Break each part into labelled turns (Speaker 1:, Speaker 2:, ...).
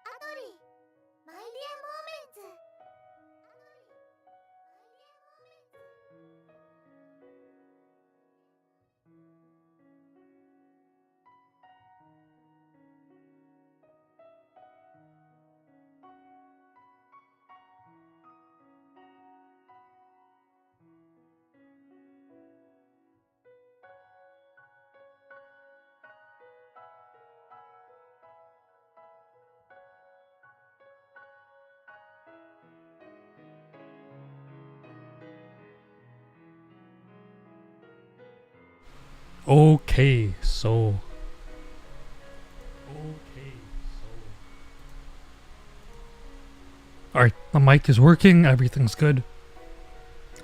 Speaker 1: ATRI, my dear moments.
Speaker 2: Okay, so alright, the mic is working, everything's good.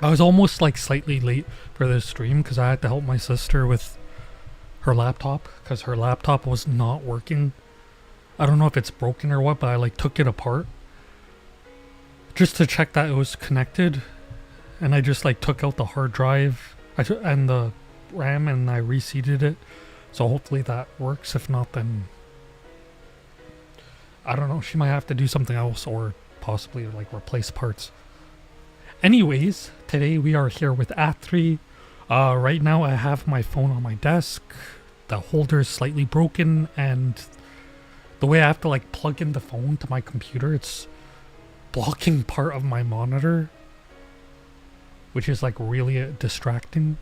Speaker 2: I was almost like slightly late for this stream because I had to help my sister with her laptop because her laptop was not working. I don't know if it's broken or what, but I like took it apart just to check that it was connected, and I just like took out the hard drive and the RAM and I reseated it, so hopefully that works. If not, then I don't know, she might have to do something else or possibly like replace parts. Anyways, today we are here with ATRI. Right now I have my phone on my desk. The holder is slightly broken, and the way I have to like plug in the phone to my computer, it's blocking part of my monitor, which is like really distracting.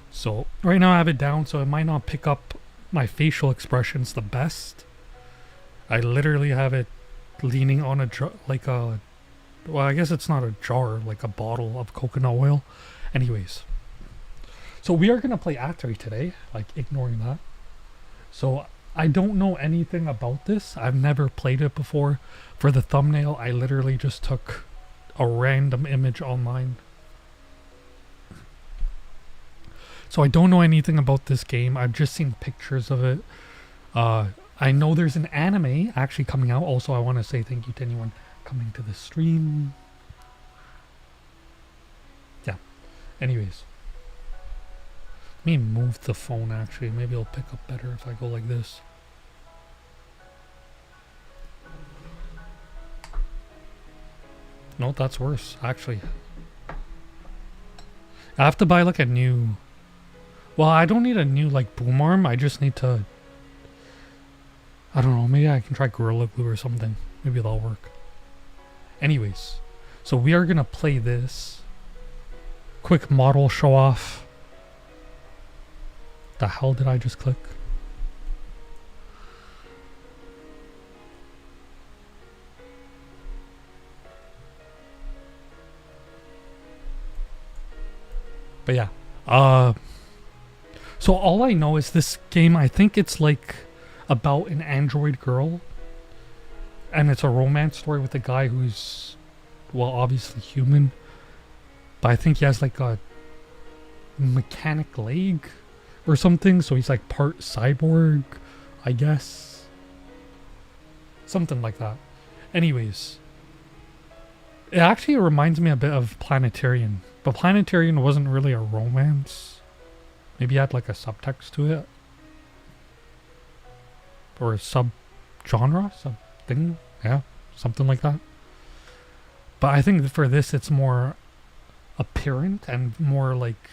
Speaker 2: So right now I have it down, so it might not pick up my facial expressions the best. I literally have it leaning on a well, I guess it's not a jar, like a bottle of coconut oil. Anyways, so we are gonna play ATRI today, like ignoring that. So I don't know anything about this. I've never played it before. For the thumbnail, I literally just took a random image online. So I don't know anything about this game. I've just seen pictures of it. I know there's an anime actually coming out. Also, I want to say thank you to anyone coming to the stream. Yeah. Anyways. Let me move the phone actually. Maybe it'll pick up better if I go like this. No, that's worse, actually. I have to buy like a new... Well, I don't need a new like boom arm. I just need to... I don't know, maybe I can try Gorilla Glue or something. Maybe that'll work. Anyways, so we are gonna play this. Quick model show off. The hell did I just click? But yeah, so all I know is this game, I think it's like about an android girl, and it's a romance story with a guy who's, well, obviously human, but I think he has like a mechanic leg or something, so he's like part cyborg, I guess. Something like that. Anyways, it actually reminds me a bit of Planetarian, but Planetarian wasn't really a romance. Maybe it had like a subtext to it. Or a sub-genre? Sub-thing? Yeah, something like that. But I think for this it's more apparent and more like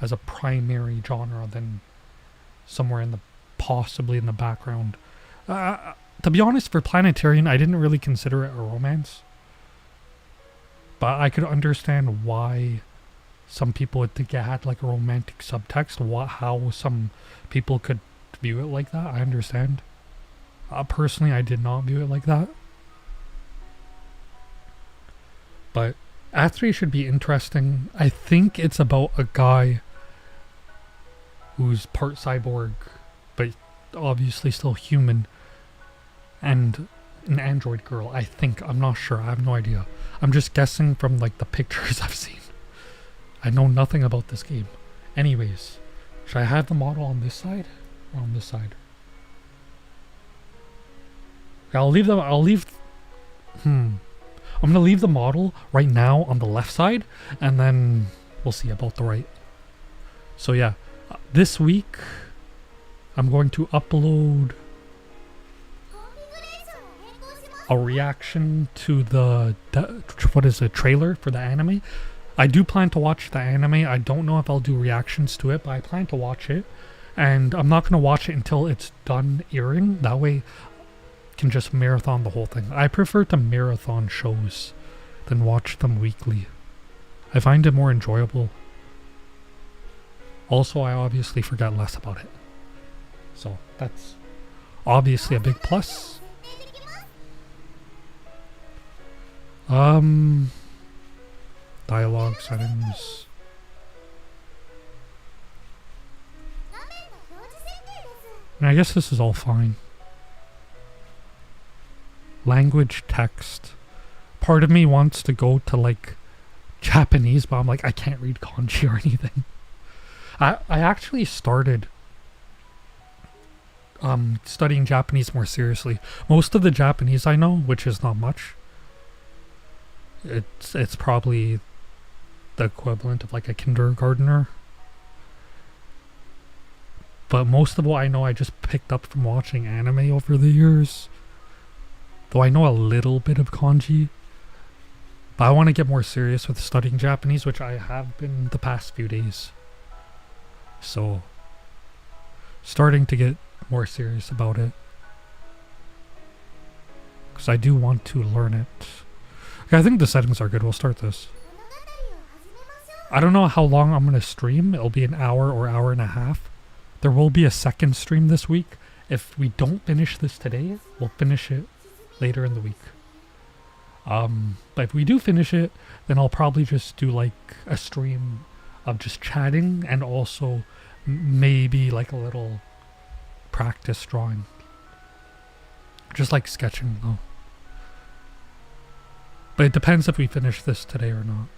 Speaker 2: as a primary genre than somewhere in the, possibly in the background. To be honest, for Planetarian, I didn't really consider it a romance. But I could understand why some people would think it had like a romantic subtext. How some people could view it like that, I understand. Personally, I did not view it like that. But ATRI should be interesting. I think it's about a guy who's part cyborg, but obviously still human, and an android girl, I think. I'm not sure. I have no idea. I'm just guessing from like the pictures I've seen. I know nothing about this game. Anyways, should I have the model on this side or on this side? I'll leave them. I'm gonna leave the model right now on the left side, and then we'll see about the right. So yeah, this week I'm going to upload a reaction to the trailer for the anime. I do plan to watch the anime. I don't know if I'll do reactions to it, but I plan to watch it, and I'm not gonna watch it until it's done airing. That way can just marathon the whole thing. I prefer to marathon shows than watch them weekly. I find it more enjoyable. Also, I obviously forget less about it. So that's obviously a big plus. Dialogue settings. And I guess this is all fine. Language text. Part of me wants to go to like Japanese, but I'm like, I can't read kanji or anything. I actually started studying Japanese more seriously. Most of the Japanese I know, which is not much, it's probably the equivalent of like a kindergartner. But most of what I know I just picked up from watching anime over the years. Though I know a little bit of kanji. But I want to get more serious with studying Japanese, which I have been the past few days. So, starting to get more serious about it. Because I do want to learn it. Okay, I think the settings are good. We'll start this. I don't know how long I'm going to stream. It'll be an hour or hour and a half. There will be a second stream this week. If we don't finish this today, we'll finish it later in the week. But if we do finish it, then I'll probably just do like a stream of just chatting and also maybe like a little practice drawing. Just like sketching though. But it depends if we finish this today or not.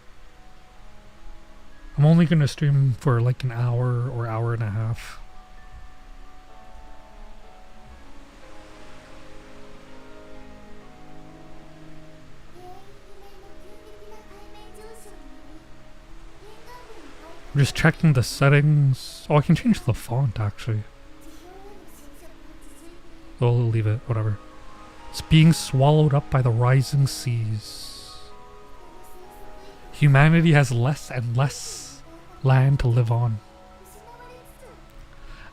Speaker 2: I'm only going to stream for like an hour or hour and a half. I'm just checking the settings. Oh, I can change the font actually. We'll leave it, whatever. It's being swallowed up by the rising seas. Humanity has less and less land to live on.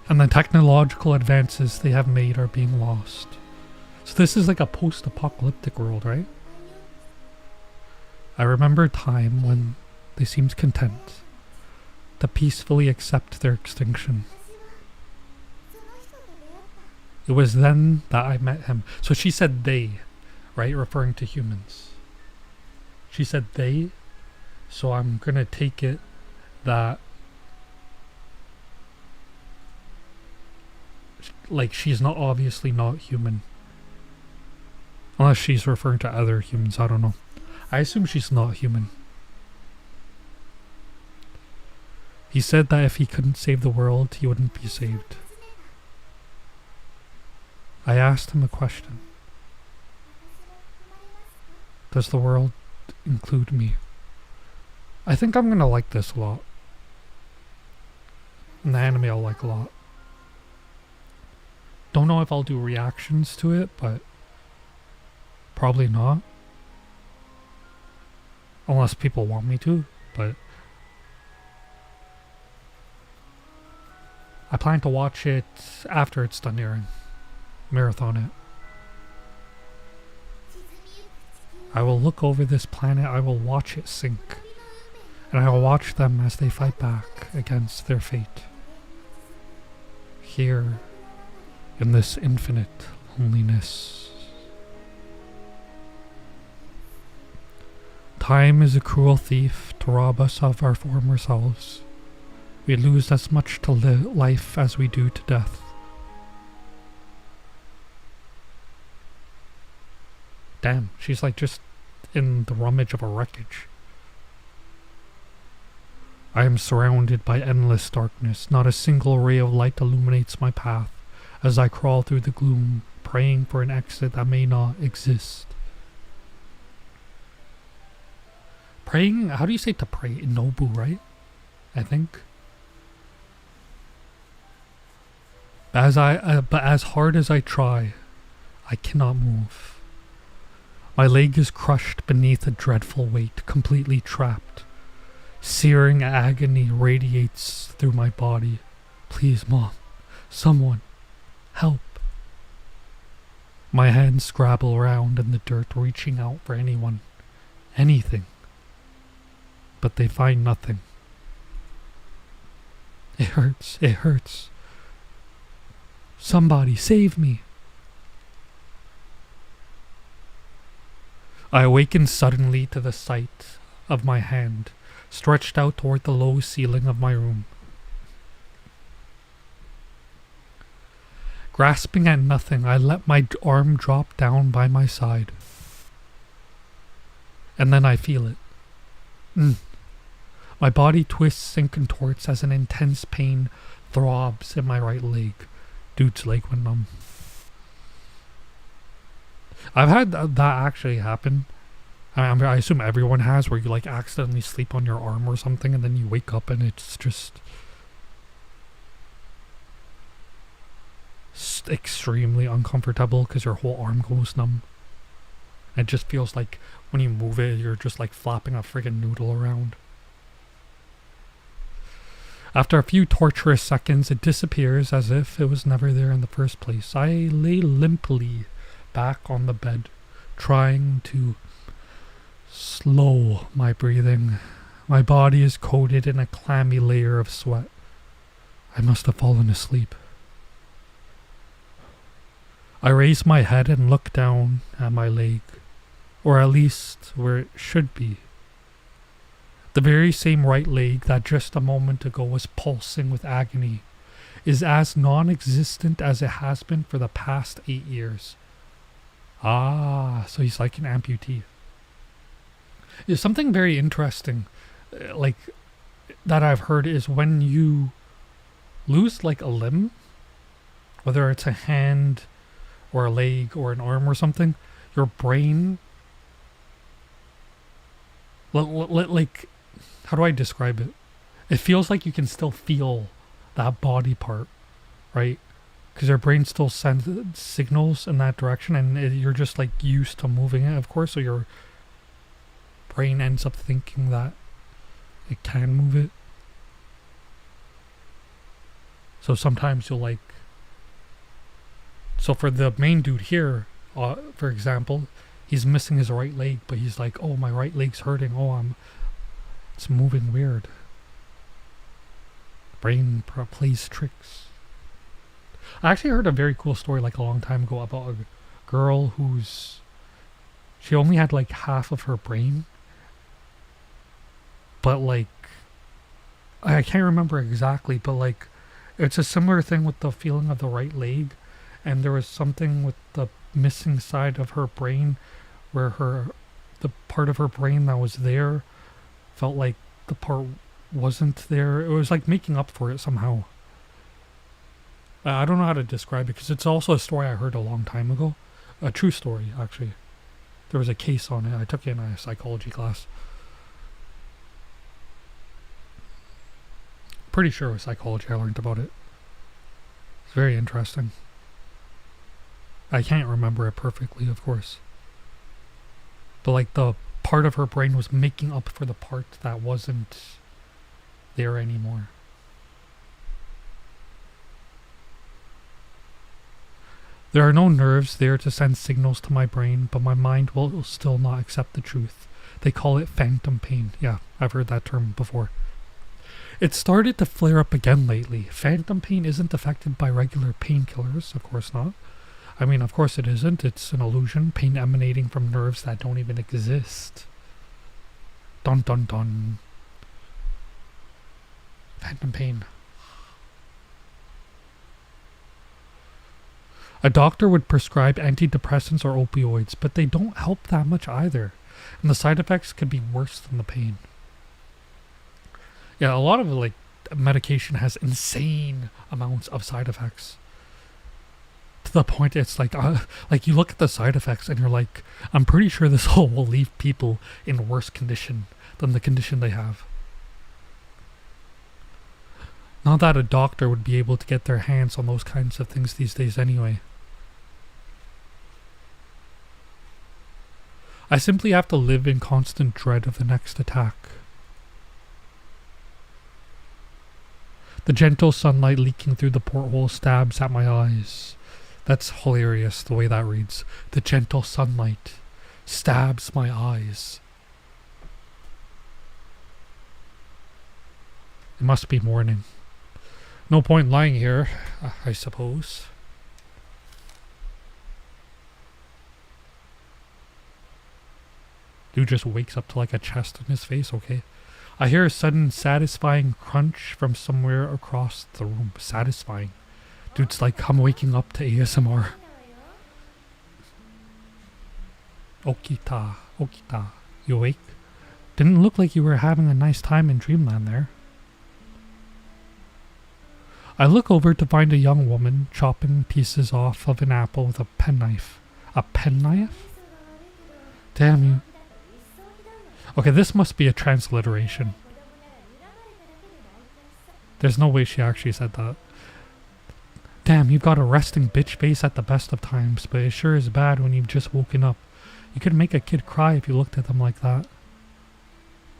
Speaker 2: And the technological advances they have made are being lost. So this is like a post-apocalyptic world, right? I remember a time when they seemed content to peacefully accept their extinction. It was then that I met him. So she said they, right? Referring to humans. She said they. So I'm going to take it that like she's not obviously not human. Unless she's referring to other humans, I don't know. I assume she's not human. He said that if he couldn't save the world, he wouldn't be saved. I asked him a question. Does the world include me? I think I'm gonna like this a lot. And the anime I'll like a lot. Don't know if I'll do reactions to it, but probably not. Unless people want me to, but I plan to watch it after it's done airing. Marathon it. I will look over this planet, I will watch it sink. And I will watch them as they fight back against their fate. Here, in this infinite loneliness. Time is a cruel thief to rob us of our former selves. We lose as much to life as we do to death. Damn, she's like just in the rummage of a wreckage. I am surrounded by endless darkness. Not a single ray of light illuminates my path as I crawl through the gloom, praying for an exit that may not exist. Praying, how do you say to pray? Inobu, right? I think. But as hard as I try, I cannot move. My leg is crushed beneath a dreadful weight, completely trapped. Searing agony radiates through my body. Please, Mom. Someone. Help. My hands scrabble around in the dirt, reaching out for anyone. Anything. But they find nothing. It hurts. It hurts. Somebody save me. I awaken suddenly to the sight of my hand stretched out toward the low ceiling of my room. Grasping at nothing, I let my arm drop down by my side. And then I feel it. My body twists and contorts as an intense pain throbs in my right leg. Dude's leg went numb. I've had that actually happen. I assume everyone has, where you like accidentally sleep on your arm or something and then you wake up and it's just extremely uncomfortable because your whole arm goes numb. It just feels like when you move it, you're just like flapping a friggin' noodle around. After a few torturous seconds, it disappears as if it was never there in the first place. I lay limply back on the bed, trying to slow my breathing. My body is coated in a clammy layer of sweat. I must have fallen asleep. I raise my head and look down at my leg, or at least where it should be. The very same right leg that just a moment ago was pulsing with agony is as non-existent as it has been for the past 8 years. Ah, so he's like an amputee. There's something very interesting, like, that I've heard is when you lose like a limb, whether it's a hand or a leg or an arm or something, your brain, like, how do I describe it? It feels like you can still feel that body part, right? Because your brain still sends signals in that direction, and you're just like used to moving it, of course, so your brain ends up thinking that it can move it. So sometimes you'll like, so for the main dude here, for example, he's missing his right leg, but he's like, oh, my right leg's hurting, it's moving weird. Brain plays tricks. I actually heard a very cool story like a long time ago about a girl she only had like half of her brain, but like, I can't remember exactly, but like, it's a similar thing with the feeling of the right leg, and there was something with the missing side of her brain where the part of her brain that was there felt like the part wasn't there. It was like making up for it somehow. I don't know how to describe it because it's also a story I heard a long time ago. A true story, actually. There was a case on it. I took it in a psychology class. Pretty sure it was psychology I learned about it. It's very interesting. I can't remember it perfectly, of course. But like the part of her brain was making up for the part that wasn't there anymore. There are no nerves there to send signals to my brain, but my mind will still not accept the truth. They call it phantom pain. Yeah, I've heard that term before. It started to flare up again lately. Phantom pain isn't affected by regular painkillers, of course not. I mean, of course it isn't. It's an illusion, pain emanating from nerves that don't even exist. Dun dun dun. Phantom pain. A doctor would prescribe antidepressants or opioids, but they don't help that much either. And the side effects could be worse than the pain. Yeah, a lot of like medication has insane amounts of side effects. to the point it's like you look at the side effects and you're like, I'm pretty sure this whole will leave people in worse condition than the condition they have. Not that a doctor would be able to get their hands on those kinds of things these days anyway. I simply have to live in constant dread of the next attack. The gentle sunlight leaking through the porthole stabs at my eyes. That's hilarious, the way that reads. The gentle sunlight stabs my eyes. It must be morning. No point lying here, I suppose. Dude just wakes up to like a chest in his face, okay. I hear a sudden satisfying crunch from somewhere across the room. Satisfying. Dude's like, I'm waking up to ASMR. Okita, Okita, you awake? Didn't look like you were having a nice time in dreamland there. I look over to find a young woman chopping pieces off of an apple with a penknife. A penknife? Damn you. Okay, this must be a transliteration. There's no way she actually said that. Damn, you've got a resting bitch face at the best of times, but it sure is bad when you've just woken up. You could make a kid cry if you looked at them like that.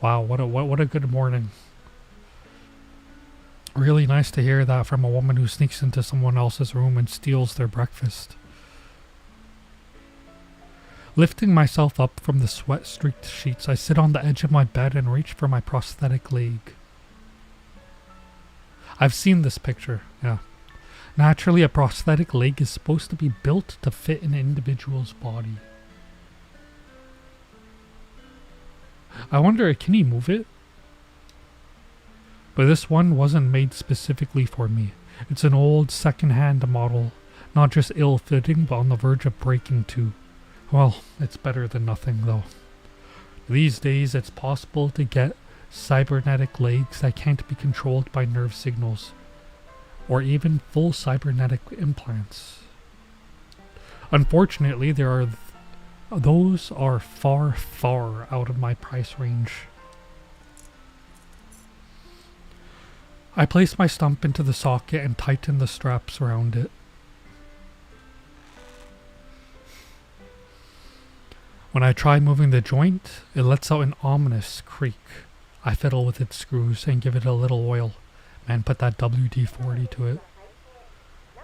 Speaker 2: Wow, what a good morning. Really nice to hear that from a woman who sneaks into someone else's room and steals their breakfast. Lifting myself up from the sweat-streaked sheets, I sit on the edge of my bed and reach for my prosthetic leg. I've seen this picture, yeah. Naturally, a prosthetic leg is supposed to be built to fit an individual's body. I wonder, can he move it? But this one wasn't made specifically for me. It's an old second-hand model, not just ill-fitting, but on the verge of breaking too. Well, it's better than nothing, though. These days, it's possible to get cybernetic legs that can't be controlled by nerve signals, or even full cybernetic implants. Unfortunately, those are far, far out of my price range. I place my stump into the socket and tighten the straps around it. When I try moving the joint, it lets out an ominous creak. I fiddle with its screws and give it a little oil. Man, put that WD-40 to it.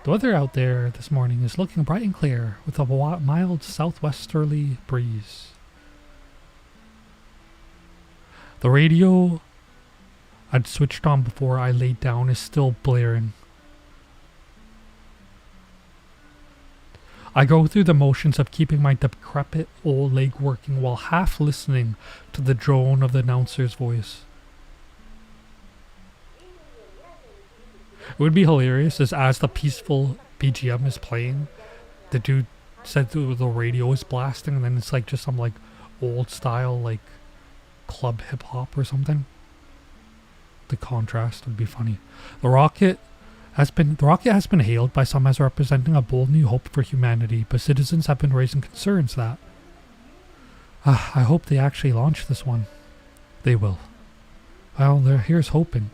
Speaker 2: The weather out there this morning is looking bright and clear with a mild southwesterly breeze. The radio I'd switched on before I laid down is still blaring. I go through the motions of keeping my decrepit old leg working while half listening to the drone of the announcer's voice. It would be hilarious as the peaceful BGM is playing, the dude said the radio is blasting, and then it's like just some like old style like club hip hop or something. The contrast would be funny. The rocket has been hailed by some as representing a bold new hope for humanity, but citizens have been raising concerns that I hope they actually launch this one. They will. Well, here's hoping.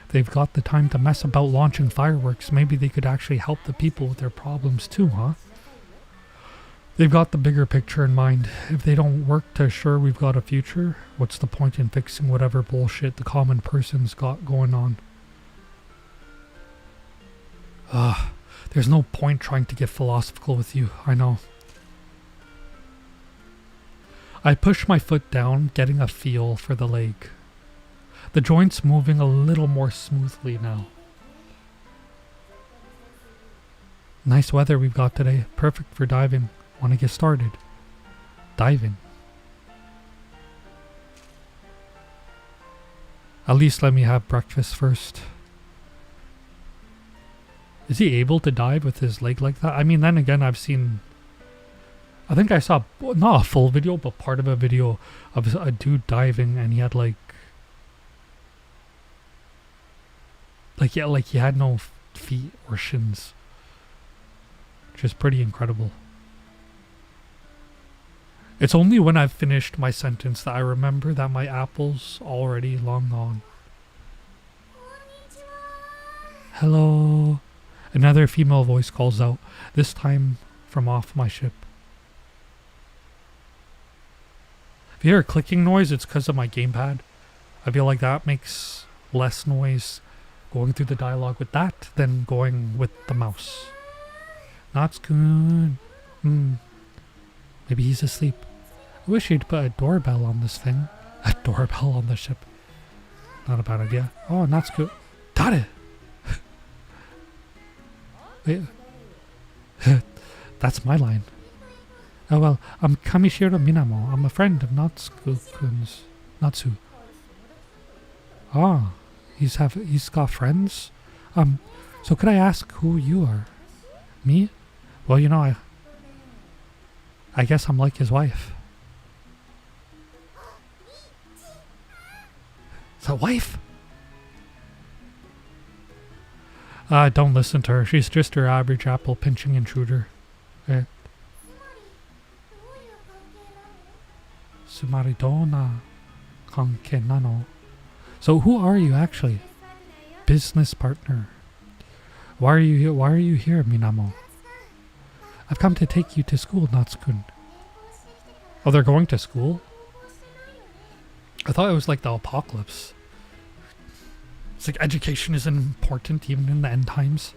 Speaker 2: They've got the time to mess about launching fireworks. Maybe they could actually help the people with their problems too, huh? They've got the bigger picture in mind. If they don't work to assure we've got a future, what's the point in fixing whatever bullshit the common person's got going on? There's no point trying to get philosophical with you, I know. I push my foot down, getting a feel for the leg. The joint's moving a little more smoothly now. Nice weather we've got today. Perfect for diving. Want to get started? Diving. At least let me have breakfast first. Is he able to dive with his leg like that? I mean, then again, I think I saw, not a full video, but part of a video of a dude diving, and he had like he had no feet or shins. which is pretty incredible. It's only when I've finished my sentence that I remember that my apple's already long gone. Hello. Another female voice calls out, this time from off my ship. If you hear a clicking noise, it's because of my gamepad. I feel like that makes less noise going through the dialogue with that than going with the mouse. Not good. Maybe he's asleep. I wish he'd put a doorbell on this thing. A doorbell on the ship. Not a bad idea. Oh, not good. Got it! Wait. That's my line. Oh well, I'm Kamishiro Minamo. I'm a friend of Natsuku-kun's. Natsu. Ah, he's got friends? So could I ask who you are? Me? Well, you know, I guess I'm like his wife. Is that wife? Don't listen to her. She's just your average apple pinching intruder. Sumari dona kanke nano. So who are you actually? Business partner. Why are you here, Minamo? I've come to take you to school, Natsu-kun. Oh, they're going to school? I thought it was like the apocalypse. It's like education is important even in the end times.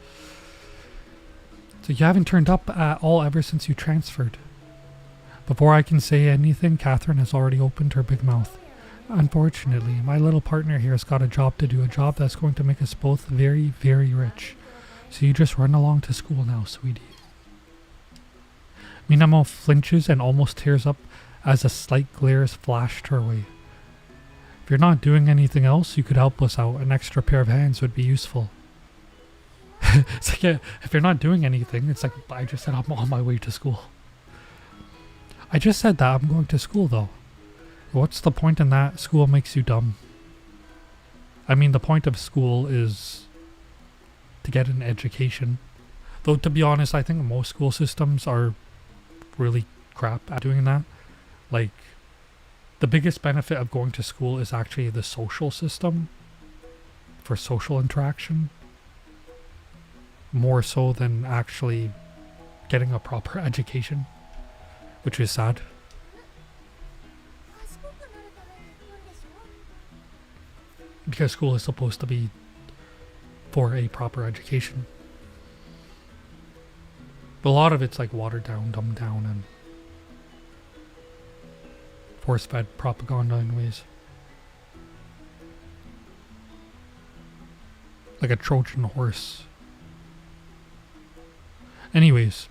Speaker 2: So you haven't turned up at all ever since you transferred. Before I can say anything, Catherine has already opened her big mouth. Unfortunately, my little partner here has got a job to do, a job that's going to make us both very, very rich. So you just run along to school now, sweetie. Minamo flinches and almost tears up as a slight glare is flashed her way. If you're not doing anything else, you could help us out. An extra pair of hands would be useful. It's like, yeah, if you're not doing anything, it's like, I just said I'm on my way to school. I just said that I'm going to school though. What's the point in that? School makes you dumb. I mean, the point of school is to get an education. Though, to be honest, I think most school systems are really crap at doing that. Like, the biggest benefit of going to school is actually the social system for social interaction. More so than actually getting a proper education, which is sad. Because school is supposed to be for a proper education. But a lot of it's like watered down, dumbed down, and force-fed propaganda in ways. Like a Trojan horse. Anyways,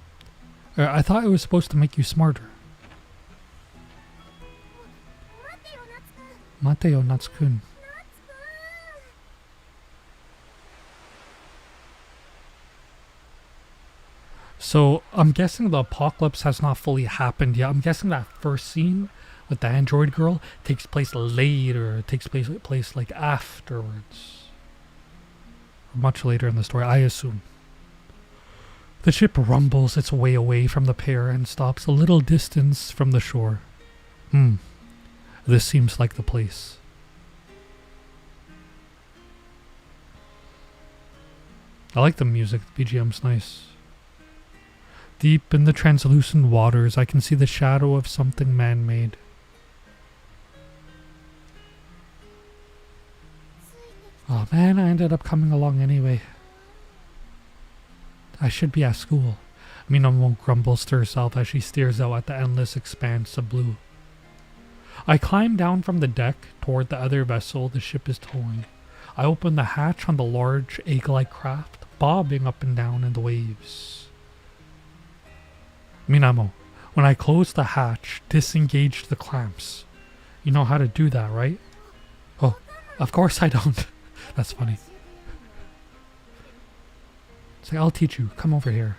Speaker 2: I thought it was supposed to make you smarter. Mateo Natsu-kun. So, I'm guessing the apocalypse has not fully happened yet. I'm guessing that first scene with the android girl takes place later. It takes place like afterwards. Much later in the story, I assume. The ship rumbles its way away from the pair and stops a little distance from the shore. This seems like the place. I like the music, the BGM's nice. Deep in the translucent waters, I can see the shadow of something man-made. Oh man, I ended up coming along anyway. I should be at school. Minamo grumbles to herself as she stares out at the endless expanse of blue. I climb down from the deck toward the other vessel the ship is towing. I open the hatch on the large egg-like craft, bobbing up and down in the waves. Minamo, when I close the hatch, disengage the clamps. You know how to do that, right? Oh, of course I don't. That's funny. Say, I'll teach you. Come over here.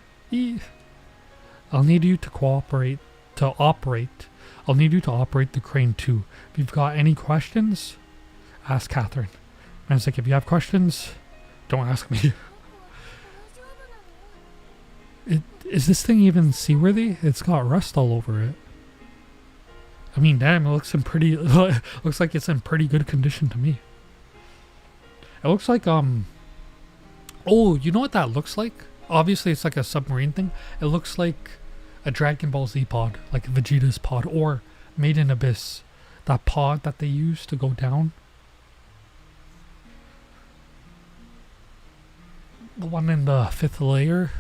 Speaker 2: I'll need you to operate the crane too. If you've got any questions, ask Catherine. And it's like, if you have questions, don't ask me. Is this thing even seaworthy? It's got rust all over it. I mean, damn, it looks in pretty looks like it's in pretty good condition to me. It looks like oh, you know what that looks like? Obviously it's like a submarine thing. It looks like a Dragon Ball Z pod, like Vegeta's pod, or Made in Abyss. That pod that they use to go down. The one in the 5th layer.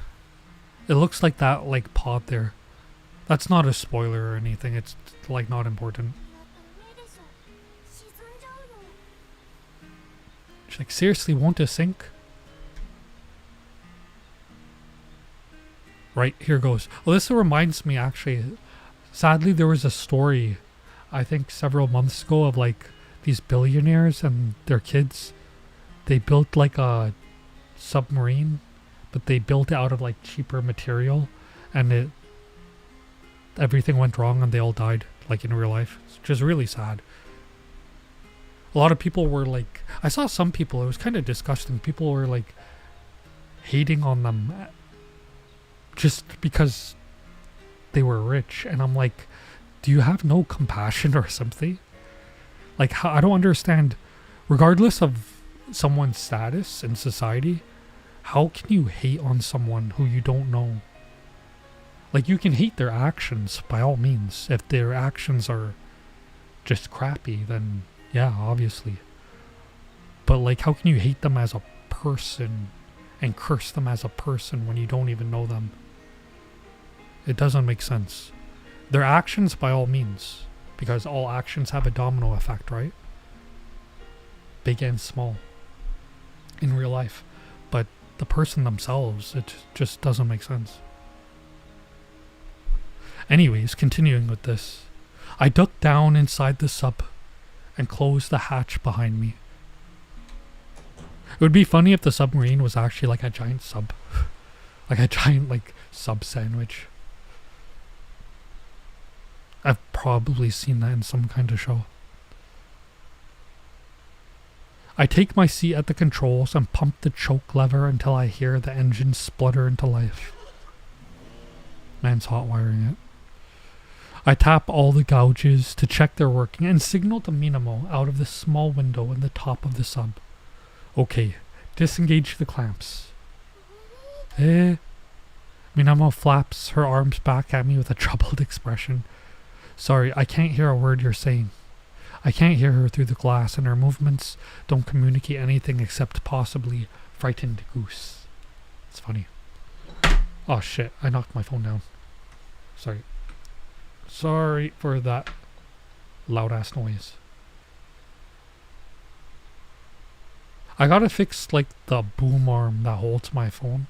Speaker 2: It looks like that, like, pod there. That's not a spoiler or anything. It's, like, not important. She's like, seriously, won't it sink? Right, here goes. Well, this reminds me, actually. Sadly, there was a story, I think, several months ago of, like, these billionaires and their kids. They built, like, a submarine, but they built it out of, like, cheaper material, and everything went wrong and they all died, like, in real life. It's just really sad. A lot of people were, like, I saw some people, it was kind of disgusting. People were, like, hating on them just because they were rich, and I'm like, do you have no compassion or something? Like, I don't understand, regardless of someone's status in society, how can you hate on someone who you don't know? Like, you can hate their actions by all means. If their actions are just crappy, then yeah, obviously. But, like, how can you hate them as a person and curse them as a person when you don't even know them? It doesn't make sense. Their actions by all means, because all actions have a domino effect, right? Big and small in real life. But the person themselves, it just doesn't make sense. Anyways, continuing with this. I ducked down inside the sub and closed the hatch behind me. It would be funny if the submarine was actually like a giant sub. Like a giant, like, sub sandwich. I've probably seen that in some kind of show. I take my seat at the controls and pump the choke lever until I hear the engine splutter into life. Man's hot wiring it. I tap all the gouges to check they're working and signal to Minamo out of the small window in the top of the sub. Okay, disengage the clamps. Minamo flaps her arms back at me with a troubled expression. Sorry, I can't hear a word you're saying. I can't hear her through the glass, and her movements don't communicate anything except possibly frightened goose. It's funny. Oh shit, I knocked my phone down. Sorry. Sorry for that loud ass noise. I gotta fix, like, the boom arm that holds my phone.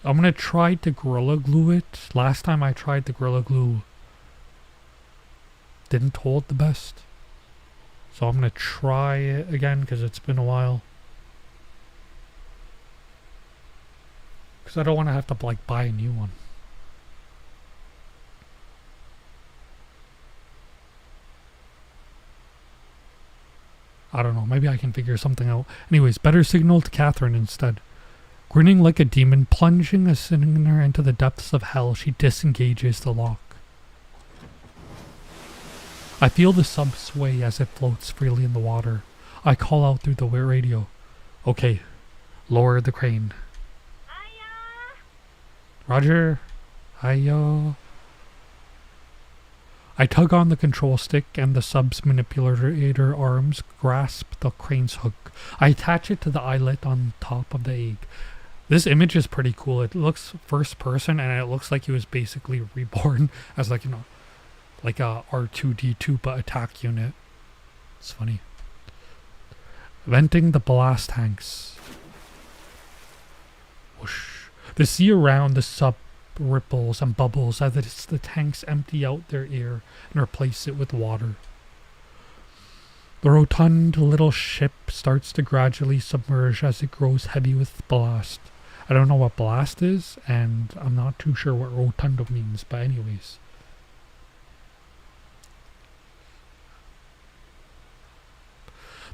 Speaker 2: I'm gonna try to Gorilla Glue it. Last time I tried the Gorilla Glue, didn't hold the best. So I'm gonna try it again because it's been a while. Because I don't want to have to, like, buy a new one. I don't know, maybe I can figure something out. Anyways, better signal to Catherine instead. Grinning like a demon, plunging a sinner into the depths of hell, she disengages the lock. I feel the sub sway as it floats freely in the water. I call out through the radio. Okay, lower the crane.
Speaker 1: Hiya!
Speaker 2: Roger. Hiya. I tug on the control stick and the sub's manipulator arms grasp the crane's hook. I attach it to the eyelet on top of the egg. This image is pretty cool. It looks first person and it looks like he was basically reborn as, like, you know, like a R2-D2 but attack unit. It's funny. Venting the blast tanks. Whoosh. The sea around the sub ripples and bubbles as the tanks empty out their air and replace it with water. The rotund little ship starts to gradually submerge as it grows heavy with ballast. I don't know what blast is, and I'm not too sure what rotundo means, but anyways.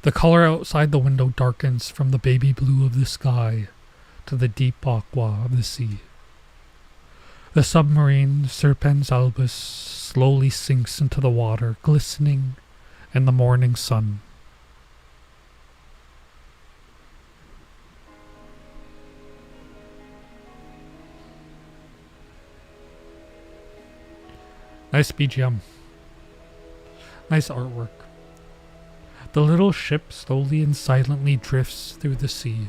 Speaker 2: The color outside the window darkens from the baby blue of the sky to the deep aqua of the sea. The submarine Serpens albus slowly sinks into the water, glistening in the morning sun. Nice BGM. Nice artwork. The little ship slowly and silently drifts through the sea.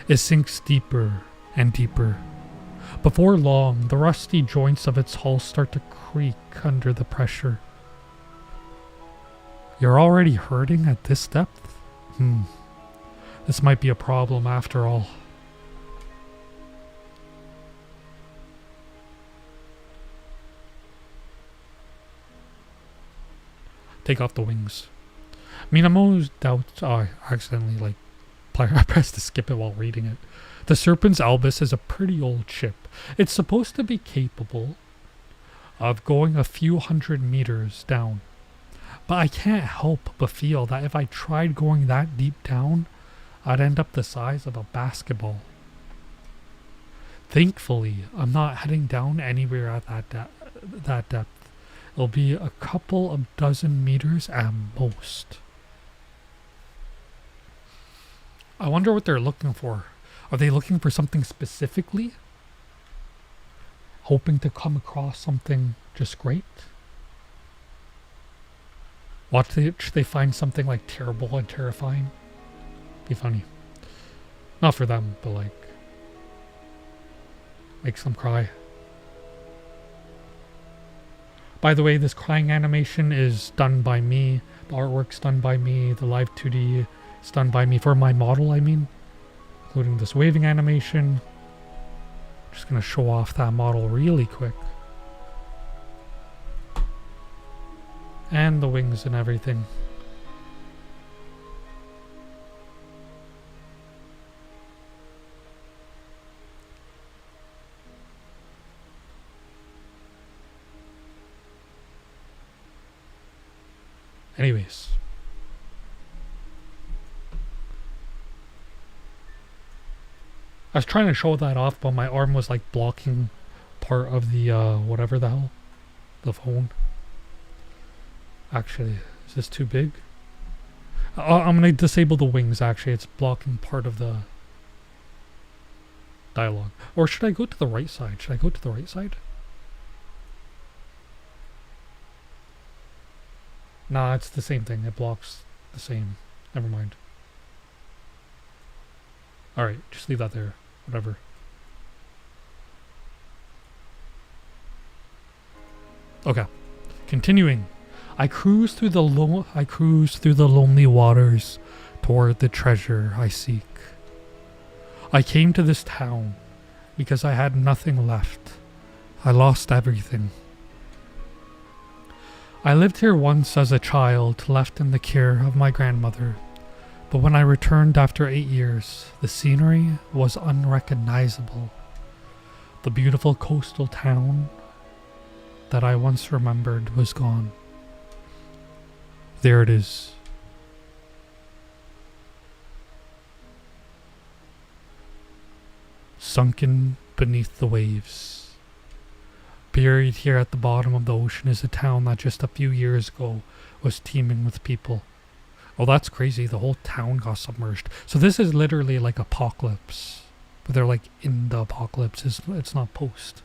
Speaker 2: It sinks deeper and deeper. Before long, the rusty joints of its hull start to creak under the pressure. You're already hurting at this depth? This might be a problem after all. Take off the wings. I mean, I'm always I accidentally I pressed to skip it while reading it. The Serpens albus is a pretty old ship. It's supposed to be capable of going a few hundred meters down. But I can't help but feel that if I tried going that deep down, I'd end up the size of a basketball. Thankfully, I'm not heading down anywhere at that depth. It'll be a couple of dozen meters at most. I wonder what they're looking for. Are they looking for something specifically? Hoping to come across something just great? Watch they find something like terrible and terrifying. Be funny. Not for them, but makes them cry. By the way, this crying animation is done by me. The artwork's done by me. The live 2D is done by me for my model, I mean. Including this waving animation. Just gonna show off that model really quick. And the wings and everything. Anyways. I was trying to show that off, but my arm was blocking part of the, whatever the hell. The phone. Actually, is this too big? I'm gonna disable the wings, actually. It's blocking part of the dialogue. Or should I go to the right side? Should I go to the right side? Nah, it's the same thing. It blocks the same. Never mind. Alright, just leave that there. Whatever. Okay. Continuing. I cruise through the lonely waters toward the treasure I seek. I came to this town because I had nothing left. I lost everything. I lived here once as a child, left in the care of my grandmother. But when I returned after 8 years, the scenery was unrecognizable. The beautiful coastal town that I once remembered was gone. There it is. Sunken beneath the waves. Buried here at the bottom of the ocean is a town that just a few years ago was teeming with people. Oh, that's crazy. The whole town got submerged. So this is literally like apocalypse. But they're in the apocalypse. It's not post.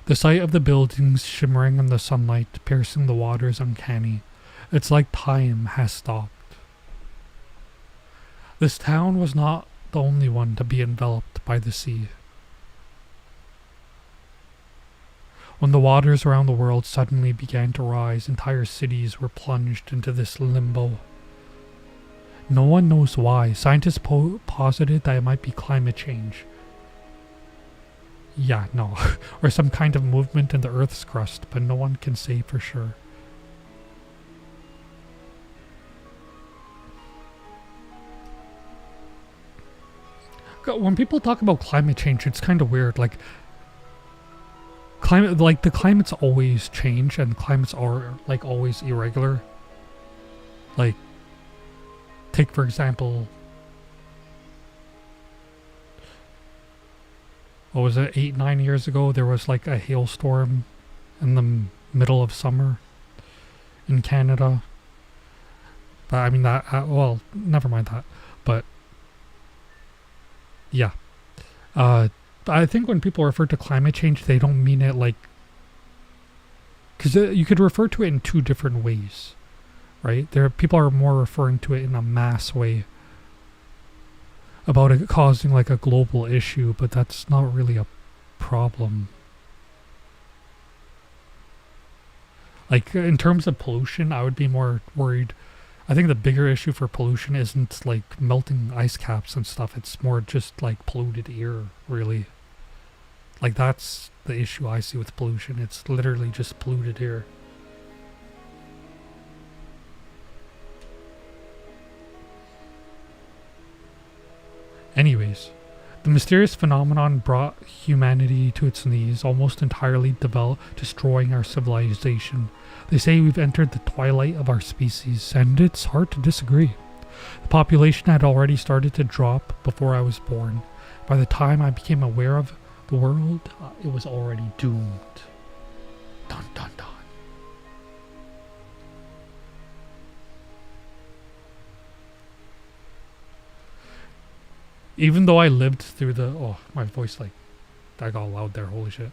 Speaker 2: The sight of the buildings shimmering in the sunlight, piercing the water is uncanny. It's like time has stopped. This town was not the only one to be enveloped by the sea. When the waters around the world suddenly began to rise, entire cities were plunged into this limbo. No one knows why. Scientists posited that it might be climate change. Yeah, no. Or some kind of movement in the Earth's crust, but no one can say for sure. When people talk about climate change, it's kind of weird. The climates always change, and climates are always irregular. Like, take for example, what was it, 8, 9 years ago, there was like a hailstorm in the middle of summer in Canada. But I mean that, well, never mind that. But yeah, I think when people refer to climate change, they don't mean it like, because you could refer to it in two different ways, right? People are more referring to it in a mass way about it causing like a global issue, but that's not really a problem. Like in terms of pollution, I would be more worried. I think the bigger issue for pollution isn't like melting ice caps and stuff. It's more just like polluted air, really. Like that's the issue I see with pollution. It's literally just polluted air. Anyways, the mysterious phenomenon brought humanity to its knees, almost entirely destroying our civilization. They say we've entered the twilight of our species, and it's hard to disagree. The population had already started to drop before I was born. By the time I became aware of the world, it was already doomed. Dun dun dun. Even though I lived through the... Oh, my voice, like... I got loud there, holy shit.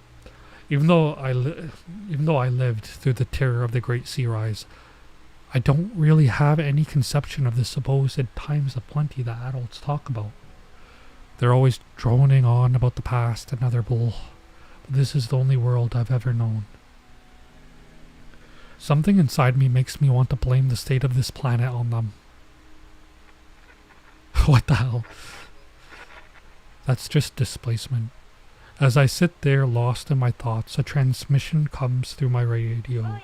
Speaker 2: Even though I lived through the terror of the Great Sea Rise, I don't really have any conception of the supposed times of plenty that adults talk about. They're always droning on about the past and other bull. But this is the only world I've ever known. Something inside me makes me want to blame the state of this planet on them. What the hell? That's just displacement. As I sit there lost in my thoughts, a transmission comes through my radio.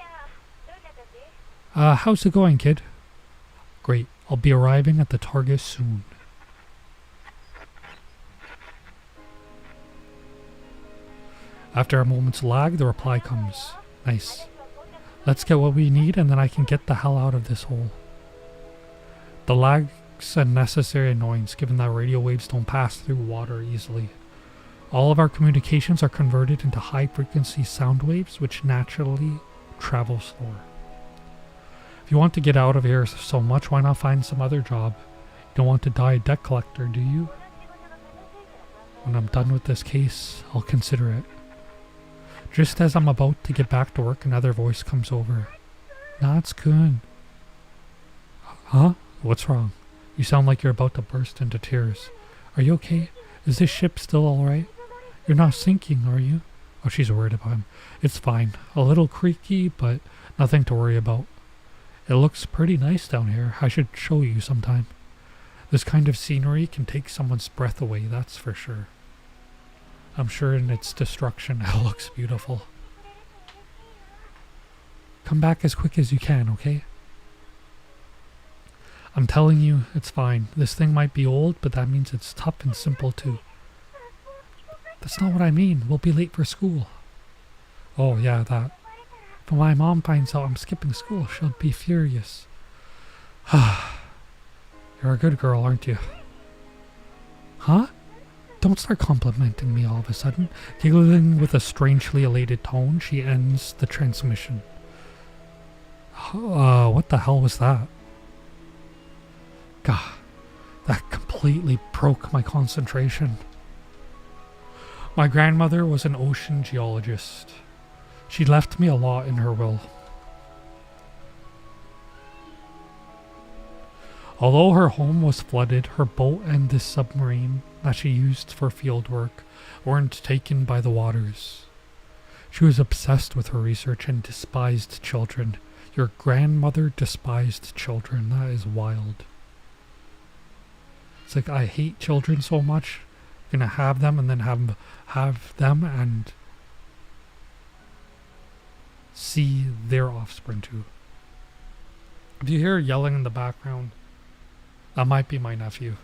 Speaker 2: How's it going, kid? Great. I'll be arriving at the target soon. After a moment's lag, the reply comes. Nice. Let's get what we need and then I can get the hell out of this hole. The lag's a necessary annoyance given that radio waves don't pass through water easily. All of our communications are converted into high-frequency sound waves, which naturally travel slower. If you want to get out of here so much, why not find some other job? You don't want to die a debt collector, do you? When I'm done with this case, I'll consider it. Just as I'm about to get back to work, another voice comes over. That's good. Huh? What's wrong? You sound like you're about to burst into tears. Are you okay? Is this ship still alright? You're not sinking, are you? Oh, she's worried about him. It's fine. A little creaky, but nothing to worry about. It looks pretty nice down here. I should show you sometime. This kind of scenery can take someone's breath away, that's for sure. I'm sure in its destruction it looks beautiful. Come back as quick as you can, okay? I'm telling you, it's fine. This thing might be old, but that means it's tough and simple too. That's not what I mean. We'll be late for school. Oh, yeah, that. If my mom finds out I'm skipping school, she'll be furious. You're a good girl, aren't you? Huh? Don't start complimenting me all of a sudden. Giggling with a strangely elated tone, she ends the transmission. What the hell was that? God, that completely broke my concentration. My grandmother was an ocean geologist. She left me a lot in her will. Although her home was flooded, her boat and this submarine that she used for field work weren't taken by the waters. She was obsessed with her research and despised children. Your grandmother despised children. That is wild. It's like, I hate children so much. I'm gonna have them and then have them and see their offspring too. If you hear yelling in the background, that might be my nephew.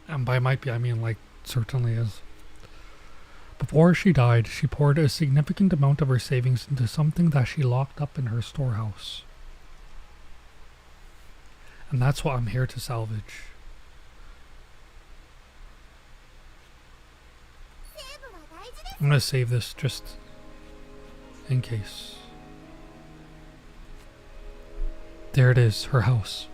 Speaker 2: And by might be, I mean like certainly is. Before she died, she poured a significant amount of her savings into something that she locked up in her storehouse. And that's what I'm here to salvage. I'm gonna save this just in case. There it is, her house.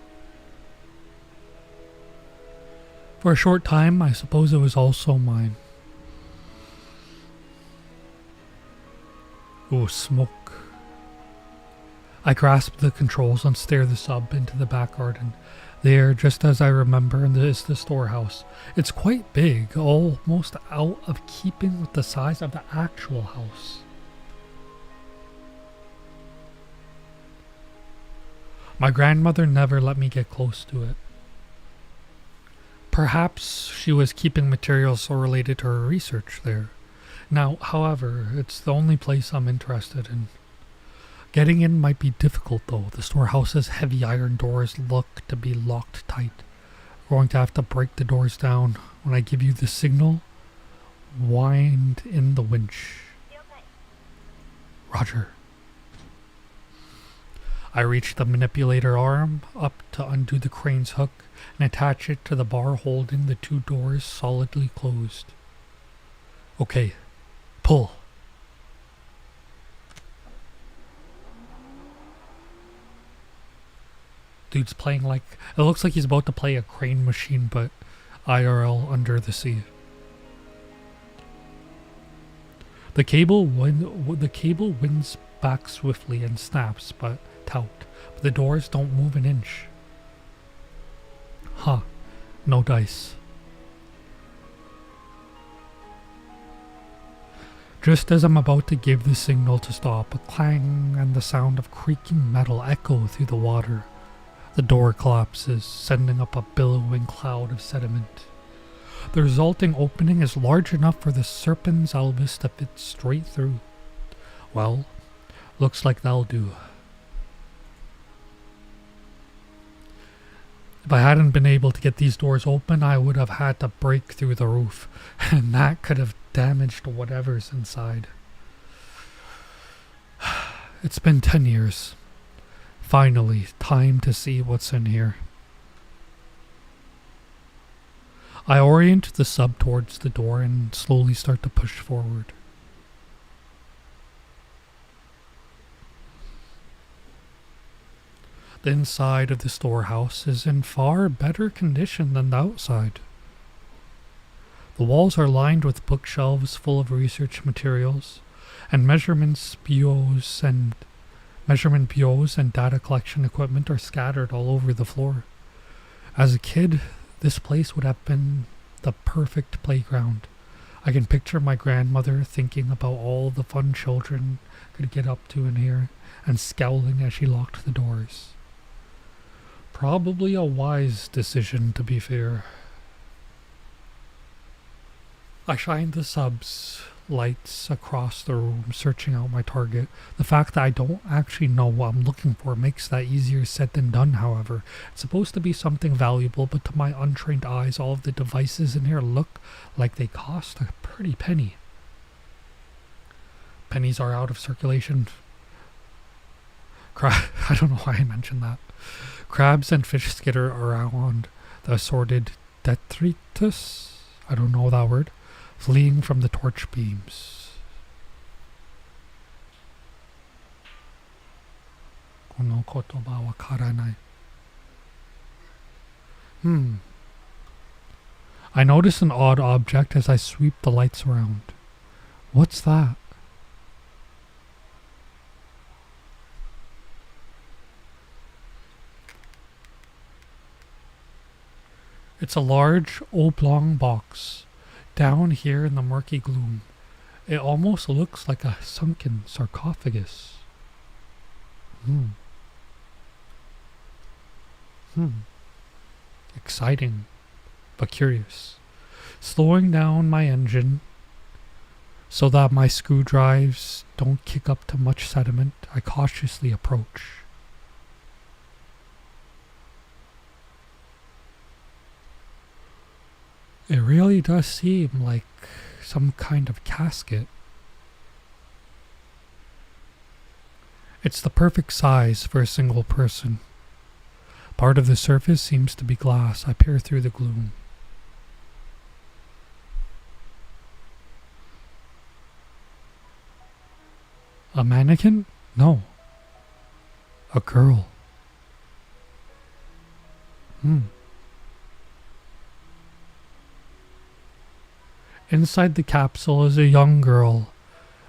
Speaker 2: For a short time, I suppose it was also mine. Ooh, smoke. I grasped the controls and stared the sub into the back garden. There, just as I remember, is the storehouse. It's quite big, almost out of keeping with the size of the actual house. My grandmother never let me get close to it. Perhaps she was keeping materials so related to her research there. Now, however, it's the only place I'm interested in. Getting in might be difficult though. The storehouse's heavy iron doors look to be locked tight. We're going to have to break the doors down. When I give you the signal, wind in the winch. Roger. I reach the manipulator arm up to undo the crane's hook and attach it to the bar holding the two doors solidly closed. Okay, pull. Dude's playing like, it looks like he's about to play a crane machine, but IRL under the sea. The cable winds back swiftly and snaps, but the doors don't move an inch. Huh, no dice. Just as I'm about to give the signal to stop, a clang and the sound of creaking metal echo through the water. The door collapses, sending up a billowing cloud of sediment. The resulting opening is large enough for the serpent's Elvis to fit straight through. Well, looks like that'll do. If I hadn't been able to get these doors open, I would have had to break through the roof, and that could have damaged whatever's inside. It's been 10 years. Finally, time to see what's in here. I orient the sub towards the door and slowly start to push forward. The inside of the storehouse is in far better condition than the outside. The walls are lined with bookshelves full of research materials, and measurement bureaus and data collection equipment are scattered all over the floor. As a kid, this place would have been the perfect playground. I can picture my grandmother thinking about all the fun children could get up to in here and scowling as she locked the doors. Probably a wise decision, to be fair. I shine the sub's lights across the room, searching out my target. The fact that I don't actually know what I'm looking for makes that easier said than done, however. It's supposed to be something valuable, but to my untrained eyes, all of the devices in here look like they cost a pretty penny. Pennies are out of circulation. I don't know why I mentioned that. Crabs and fish skitter around the assorted detritus, I don't know that word, fleeing from the torch beams. Kono kotoba wa karanai. I notice an odd object as I sweep the lights around. What's that? It's a large oblong box down here in the murky gloom. It almost looks like a sunken sarcophagus. Exciting, but curious. Slowing down my engine so that my screwdrives don't kick up too much sediment, I cautiously approach. It really does seem like some kind of casket. It's the perfect size for a single person. Part of the surface seems to be glass. I peer through the gloom. A mannequin? No. A girl. Inside the capsule is a young girl,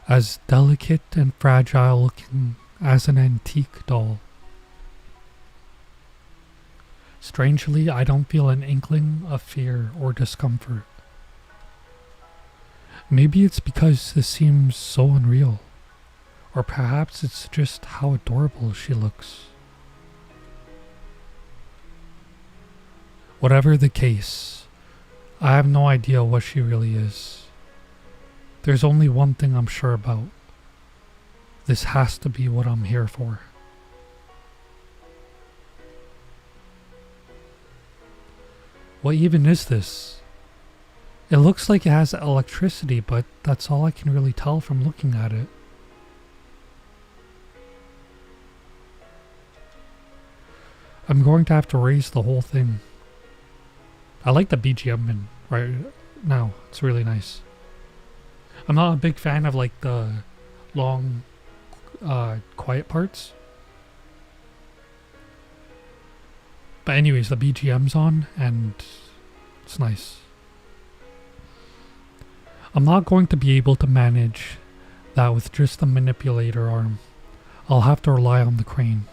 Speaker 2: as delicate and fragile looking as an antique doll. Strangely, I don't feel an inkling of fear or discomfort. Maybe it's because this seems so unreal, or perhaps it's just how adorable she looks. Whatever the case, I have no idea what she really is. There's only one thing I'm sure about. This has to be what I'm here for. What even is this? It looks like it has electricity, but that's all I can really tell from looking at it. I'm going to have to raise the whole thing. I like the BGM right now. It's really nice. I'm not a big fan of like the long, quiet parts. But anyways, the BGM's on and it's nice. I'm not going to be able to manage that with just the manipulator arm. I'll have to rely on the crane.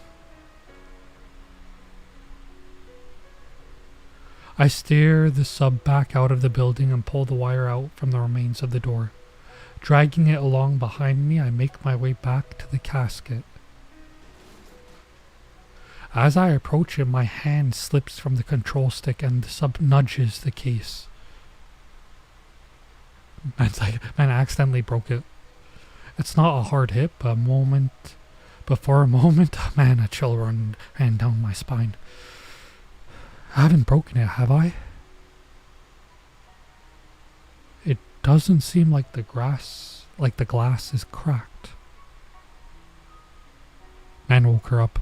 Speaker 2: I steer the sub back out of the building and pull the wire out from the remains of the door. Dragging it along behind me, I make my way back to the casket. As I approach it, my hand slips from the control stick and the sub nudges the case. Man, I accidentally broke it. It's not a hard hit, but for a moment, man, a chill ran down my spine. I haven't broken it, have I? It doesn't seem like the glass is cracked. Man woke her up.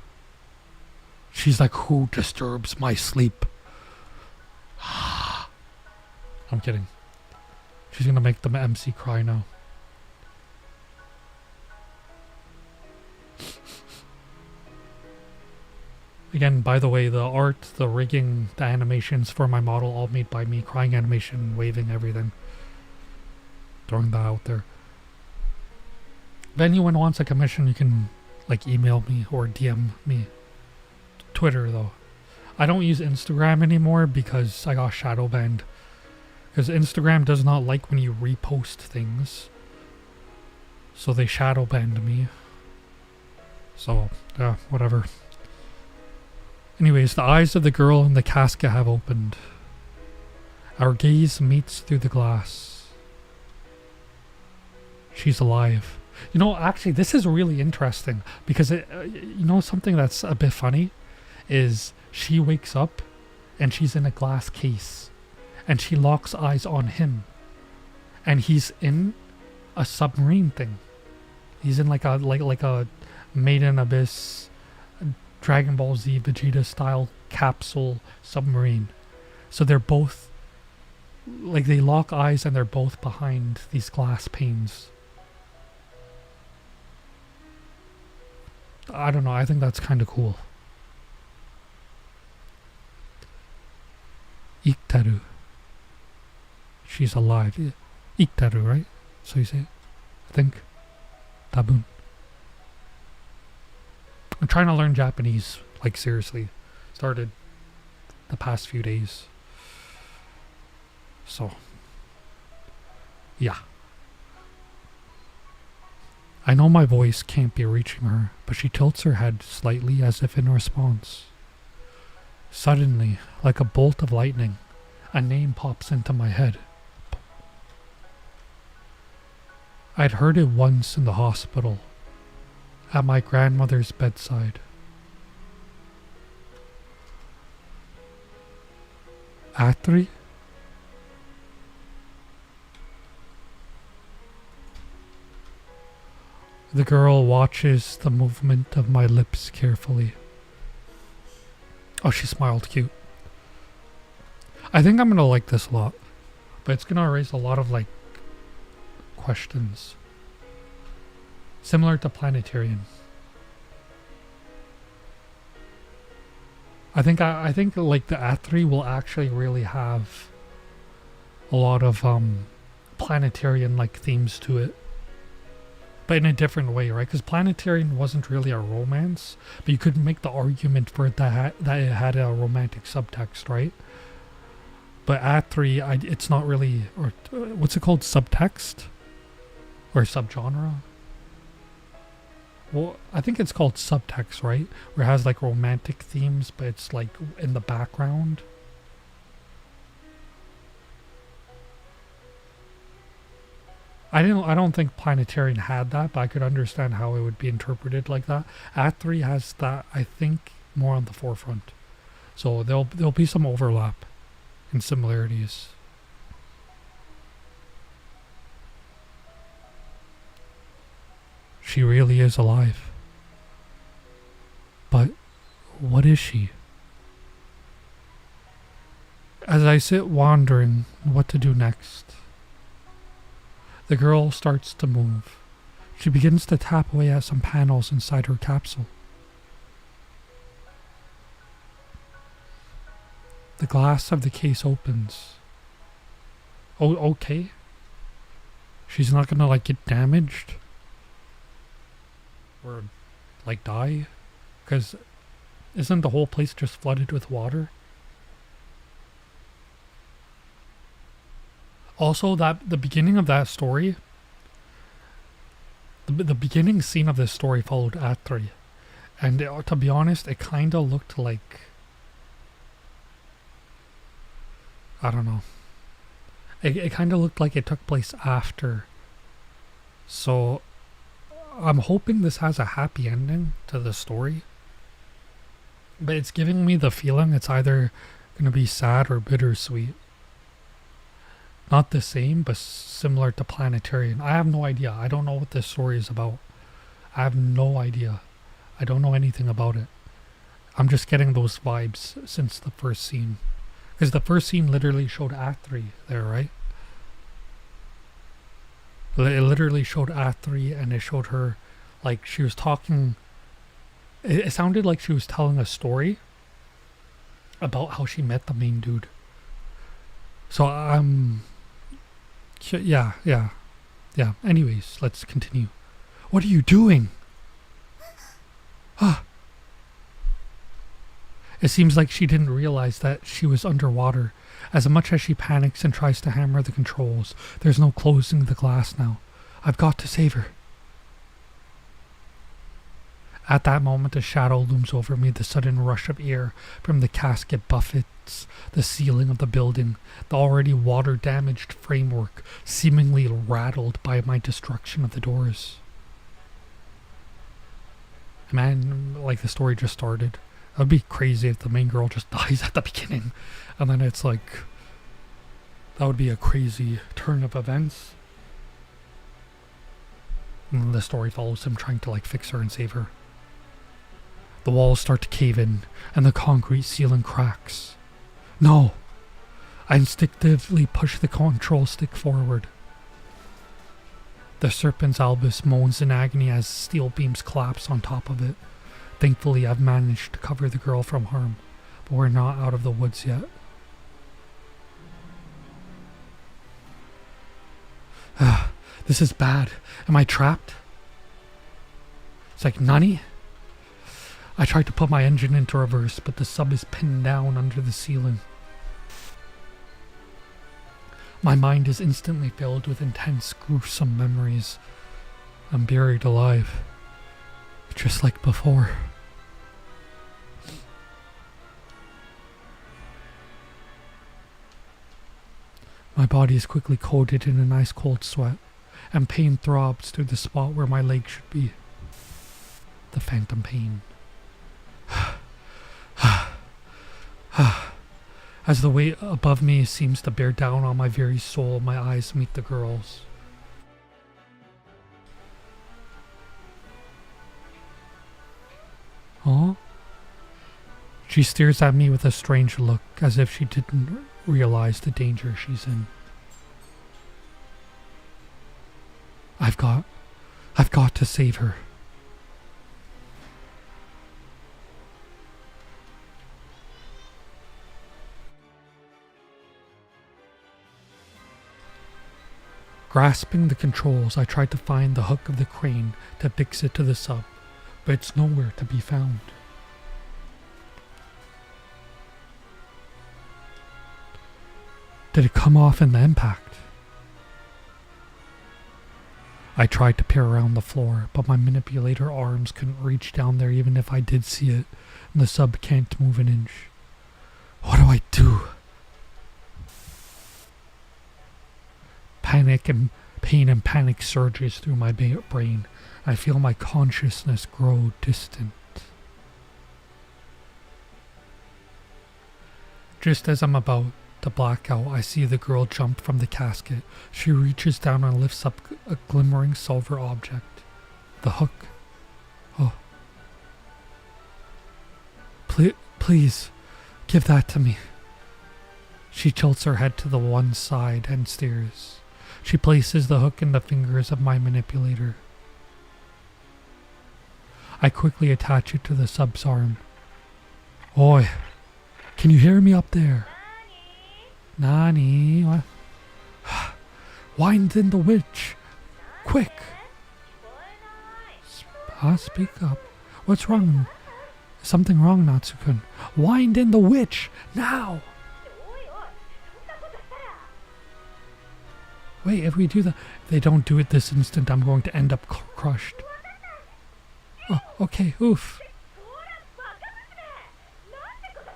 Speaker 2: She's like, who disturbs my sleep? I'm kidding. She's gonna make the MC cry now. Again, by the way, the art, the rigging, the animations for my model, all made by me. Crying animation, waving, everything. Throwing that out there. If anyone wants a commission, you can like email me or DM me. Twitter though. I don't use Instagram anymore because I got shadow banned. Because Instagram does not like when you repost things. So they shadow banned me. So, yeah, whatever. Anyways, the eyes of the girl in the casket have opened. Our gaze meets through the glass. She's alive. You know, actually, this is really interesting because you know something that's a bit funny is she wakes up and she's in a glass case and she locks eyes on him and he's in a submarine thing. He's in like a Made in Abyss Dragon Ball Z Vegeta style capsule submarine. So they're both like they lock eyes and they're both behind these glass panes. I don't know, I think that's kind of cool. Iktaru. She's alive. Iktaru, right? So you say it? I think. Tabun. I'm trying to learn Japanese, like seriously. Started the past few days. So, yeah. I know my voice can't be reaching her, but she tilts her head slightly as if in response. Suddenly, like a bolt of lightning, a name pops into my head. I'd heard it once in the hospital, at my grandmother's bedside. ATRI? The girl watches the movement of my lips carefully. Oh, she smiled cute. I think I'm gonna like this a lot. But it's gonna raise a lot of like questions. Similar to Planetarian. I think like the ATRI will actually really have a lot of Planetarian like themes to it. But in a different way, right? Because Planetarian wasn't really a romance, but you could make the argument for it that it had a romantic subtext, right? But ATRI, it's not really, or what's it called, subtext? Or subgenre? Well, I think it's called subtext, right? Where it has like romantic themes, but it's like in the background. I don't think Planetarian had that, but I could understand how it would be interpreted like that. ATRI has that, I think, more on the forefront. So there'll be some overlap and similarities. She really is alive. But what is she? As I sit wondering what to do next, the girl starts to move. She begins to tap away at some panels inside her capsule. The glass of the case opens. Oh, okay. She's not gonna like get damaged? Or like die? Because isn't the whole place just flooded with water? Also, that the beginning of that story, the beginning scene of this story followed ATRI, and to be honest, it kind of looked like, I don't know. It kind of looked like it took place after. So, I'm hoping this has a happy ending to the story. But it's giving me the feeling it's either going to be sad or bittersweet. Not the same, but similar to Planetarian. I have no idea. I don't know what this story is about. I have no idea. I don't know anything about it. I'm just getting those vibes since the first scene. Because the first scene literally showed ATRI there, right? It literally showed ATRI and it showed her, like, she was talking. It sounded like she was telling a story about how she met the main dude. So yeah. Anyways, let's continue. What are you doing? It seems like she didn't realize that she was underwater. As much as she panics and tries to hammer the controls, there's no closing the glass now. I've got to save her. At that moment, a shadow looms over me. The sudden rush of air from the casket buffets the ceiling of the building, the already water-damaged framework seemingly rattled by my destruction of the doors. Man, like the story just started. That would be crazy if the main girl just dies at the beginning. And then it's like, that would be a crazy turn of events. And then the story follows him trying to like fix her and save her. The walls start to cave in, and the concrete ceiling cracks. No! I instinctively push the control stick forward. The serpent's albus moans in agony as steel beams collapse on top of it. Thankfully, I've managed to cover the girl from harm, but we're not out of the woods yet. This is bad. Am I trapped? It's like, Nani? I tried to put my engine into reverse, but the sub is pinned down under the ceiling. My mind is instantly filled with intense, gruesome memories. I'm buried alive, just like before. My body is quickly coated in an ice-cold sweat, and pain throbs through the spot where my leg should be. The phantom pain. As the weight above me seems to bear down on my very soul, my eyes meet the girl's. Huh? She stares at me with a strange look, as if she didn't realize the danger she's in. I've got to save her. Grasping the controls, I tried to find the hook of the crane to fix it to the sub, but it's nowhere to be found. Did it come off in the impact? I tried to peer around the floor, but my manipulator arms couldn't reach down there even if I did see it, and the sub can't move an inch. What do I do? Panic and pain and panic surges through my brain. I feel my consciousness grow distant. Just as I'm about to black out, I see the girl jump from the casket. She reaches down and lifts up a glimmering silver object. The hook. Oh. Please, give that to me. She tilts her head to the one side and stares. She places the hook in the fingers of my manipulator. I quickly attach it to the sub's arm. Oi, can you hear me up there? Nani? What? Wind in the witch! Quick! Speak up. What's wrong? Is something wrong, Natsu-kun? Wind in the witch! Now! Wait, if we do that, if they don't do it this instant, I'm going to end up crushed. Oh, okay, oof.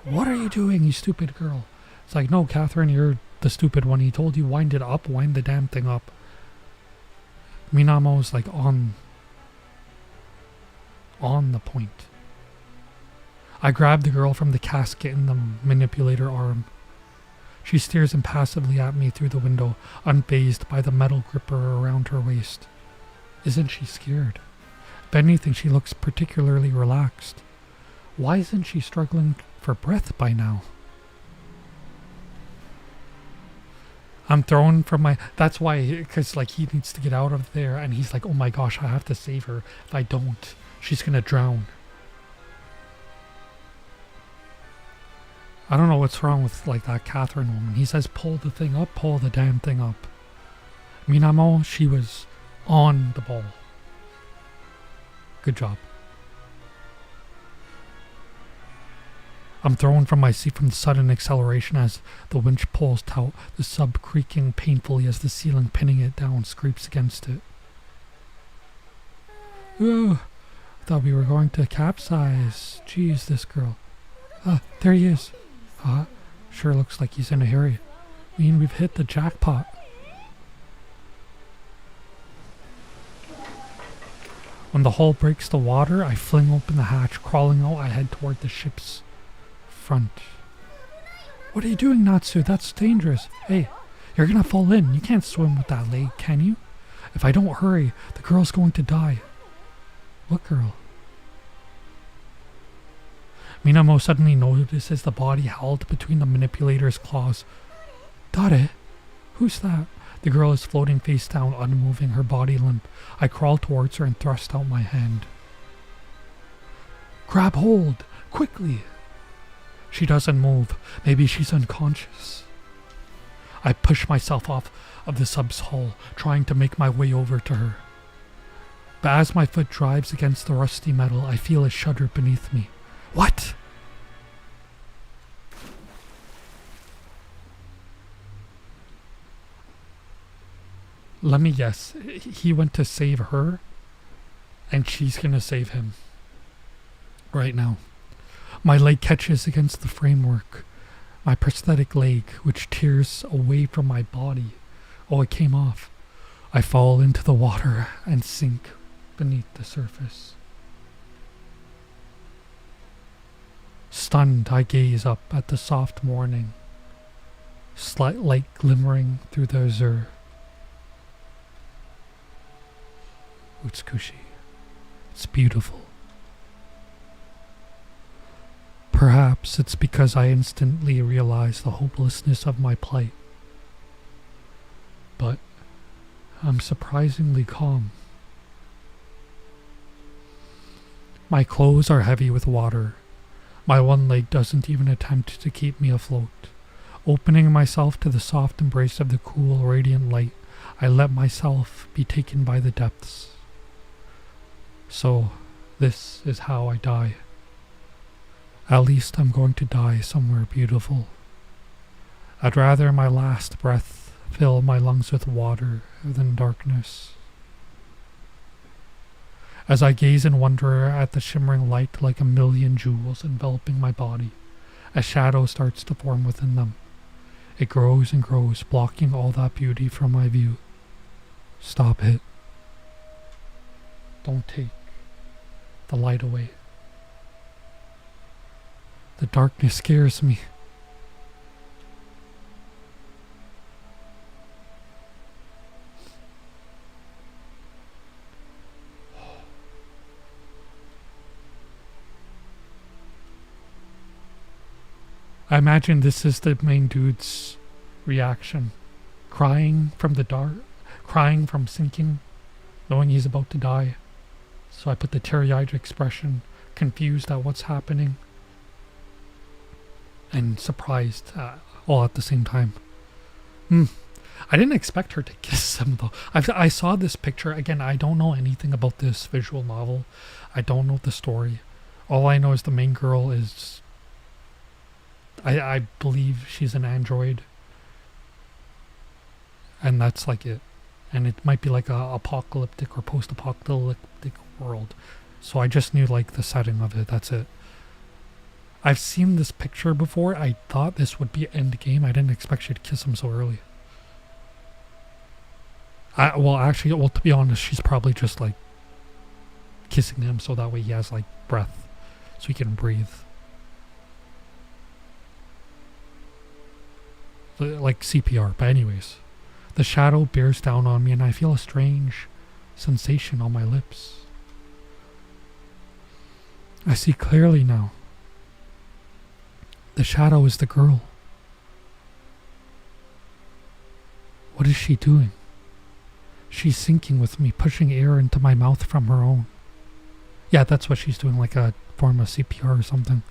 Speaker 2: What are you doing, you stupid girl? It's like, no, Catherine, you're the stupid one. He told you wind it up, wind the damn thing up. Minamo's like on the point. I grab the girl from the casket in the manipulator arm. She stares impassively at me through the window, unfazed by the metal gripper around her waist. Isn't she scared? If anything, she looks particularly relaxed. Why isn't she struggling for breath by now? I'm thrown from my... That's why, because like he needs to get out of there, and he's like, oh my gosh, I have to save her. If I don't, she's gonna drown. I don't know what's wrong with like that Catherine woman. He says, pull the thing up, pull the damn thing up. Minamo, she was on the ball. Good job. I'm thrown from my seat from the sudden acceleration as the winch pulls taut, the sub creaking painfully as the ceiling pinning it down scrapes against it. Ooh, I thought we were going to capsize. Jeez, this girl. There he is. Sure looks like he's in a hurry. I mean, we've hit the jackpot. When the hull breaks the water, I fling open the hatch. Crawling out, I head toward the ship's front. What are you doing, Natsu? That's dangerous. Hey, you're gonna fall in. You can't swim with that leg, can you? If I don't hurry, the girl's going to die. What girl? Minamo suddenly notices the body held between the manipulator's claws. Dare? Who's that? The girl is floating face down, unmoving, her body limp. I crawl towards her and thrust out my hand. Grab hold! Quickly! She doesn't move. Maybe she's unconscious. I push myself off of the sub's hull, trying to make my way over to her. But as my foot drives against the rusty metal, I feel a shudder beneath me. What? Let me guess. He went to save her, and she's gonna save him. Right now. My leg catches against the framework. My prosthetic leg, which tears away from my body. Oh, it came off. I fall into the water and sink beneath the surface. Stunned, I gaze up at the soft morning, slight light glimmering through the azure. Utsukushi. It's beautiful. Perhaps it's because I instantly realized the hopelessness of my plight. But I'm surprisingly calm. My clothes are heavy with water. My one leg doesn't even attempt to keep me afloat. Opening myself to the soft embrace of the cool, radiant light, I let myself be taken by the depths. So, this is how I die. At least I'm going to die somewhere beautiful. I'd rather my last breath fill my lungs with water than darkness. As I gaze in wonder at the shimmering light like a million jewels enveloping my body, a shadow starts to form within them. It grows and grows, blocking all that beauty from my view. Stop it. Don't take the light away. The darkness scares me. I imagine this is the main dude's reaction. Crying from the dark, crying from sinking, knowing he's about to die. So I put the teary-eyed expression, confused at what's happening, and surprised all at the same time. I didn't expect her to kiss him though. I saw this picture. Again, I don't know anything about this visual novel. I don't know the story. All I know is the main girl is... I believe she's an android. And that's like it. And it might be like a apocalyptic or post-apocalyptic world. So I just knew like the setting of it. That's it. I've seen this picture before. I thought this would be Endgame. I didn't expect she'd kiss him so early. To be honest, she's probably just like kissing him so that way he has like breath. So he can breathe. Like CPR, but anyways. The shadow bears down on me and I feel a strange sensation on my lips. I see clearly now. The shadow is the girl. What is she doing? She's sinking with me, pushing air into my mouth from her own. Yeah, that's what she's doing, like a form of CPR or something.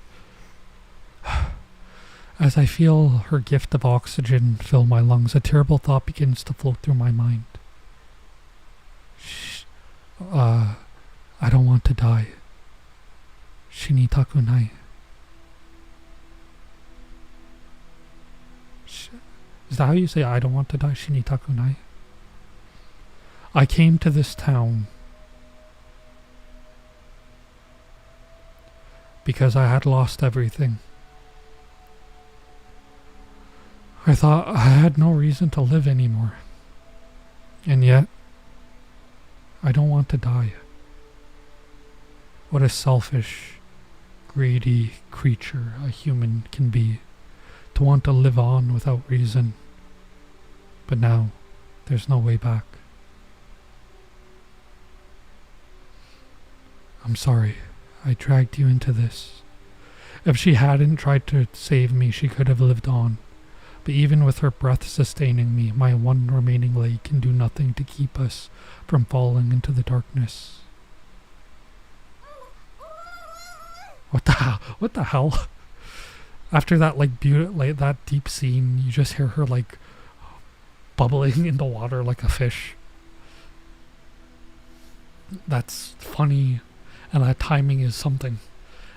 Speaker 2: As I feel her gift of oxygen fill my lungs, a terrible thought begins to float through my mind. I don't want to die. Shinitaku nai. Is that how you say I don't want to die? Shinitaku nai? I came to this town because I had lost everything. I thought I had no reason to live anymore. And yet, I don't want to die. What a selfish, greedy creature a human can be, to want to live on without reason. But now, there's no way back. I'm sorry, I dragged you into this. If she hadn't tried to save me, she could have lived on. But even with her breath sustaining me, my one remaining leg can do nothing to keep us from falling into the darkness. What the hell? What the hell? After that that deep scene, you just hear her like bubbling in the water like a fish. That's funny, and that timing is something.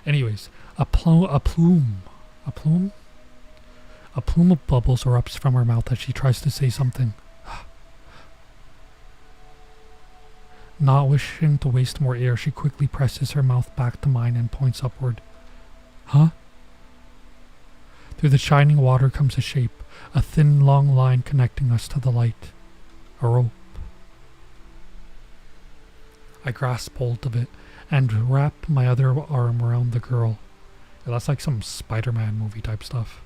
Speaker 2: Anyways, a plume of bubbles erupts from her mouth as she tries to say something. Not wishing to waste more air, she quickly presses her mouth back to mine and points upward. Huh? Through the shining water comes a shape, a thin, long line connecting us to the light. A rope. I grasp hold of it and wrap my other arm around the girl. Yeah, that's like some Spider-Man movie type stuff.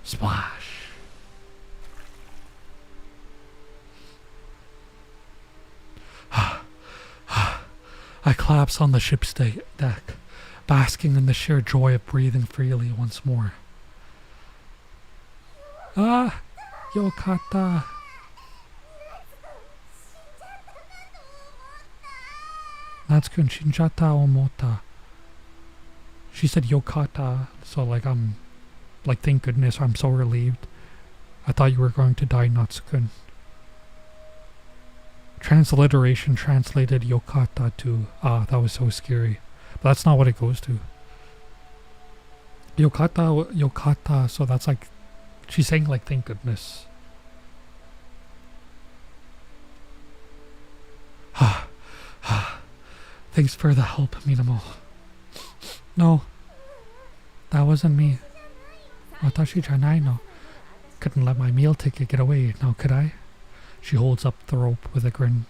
Speaker 2: Splash. I collapse on the ship's deck, basking in the sheer joy of breathing freely once more. Ah, yokata. Natsu-kun shinjata omota. She said yokata, so like I'm like thank goodness, I'm so relieved. I thought you were going to die, Natsu-kun. Transliteration translated yokata to that was so scary. But that's not what it goes to. Yokata, so that's like she's saying like thank goodness. Thanks for the help, Minamo. No, that wasn't me. Watashi janai no. Couldn't let my meal ticket get away, now could I? She holds up the rope with a grin.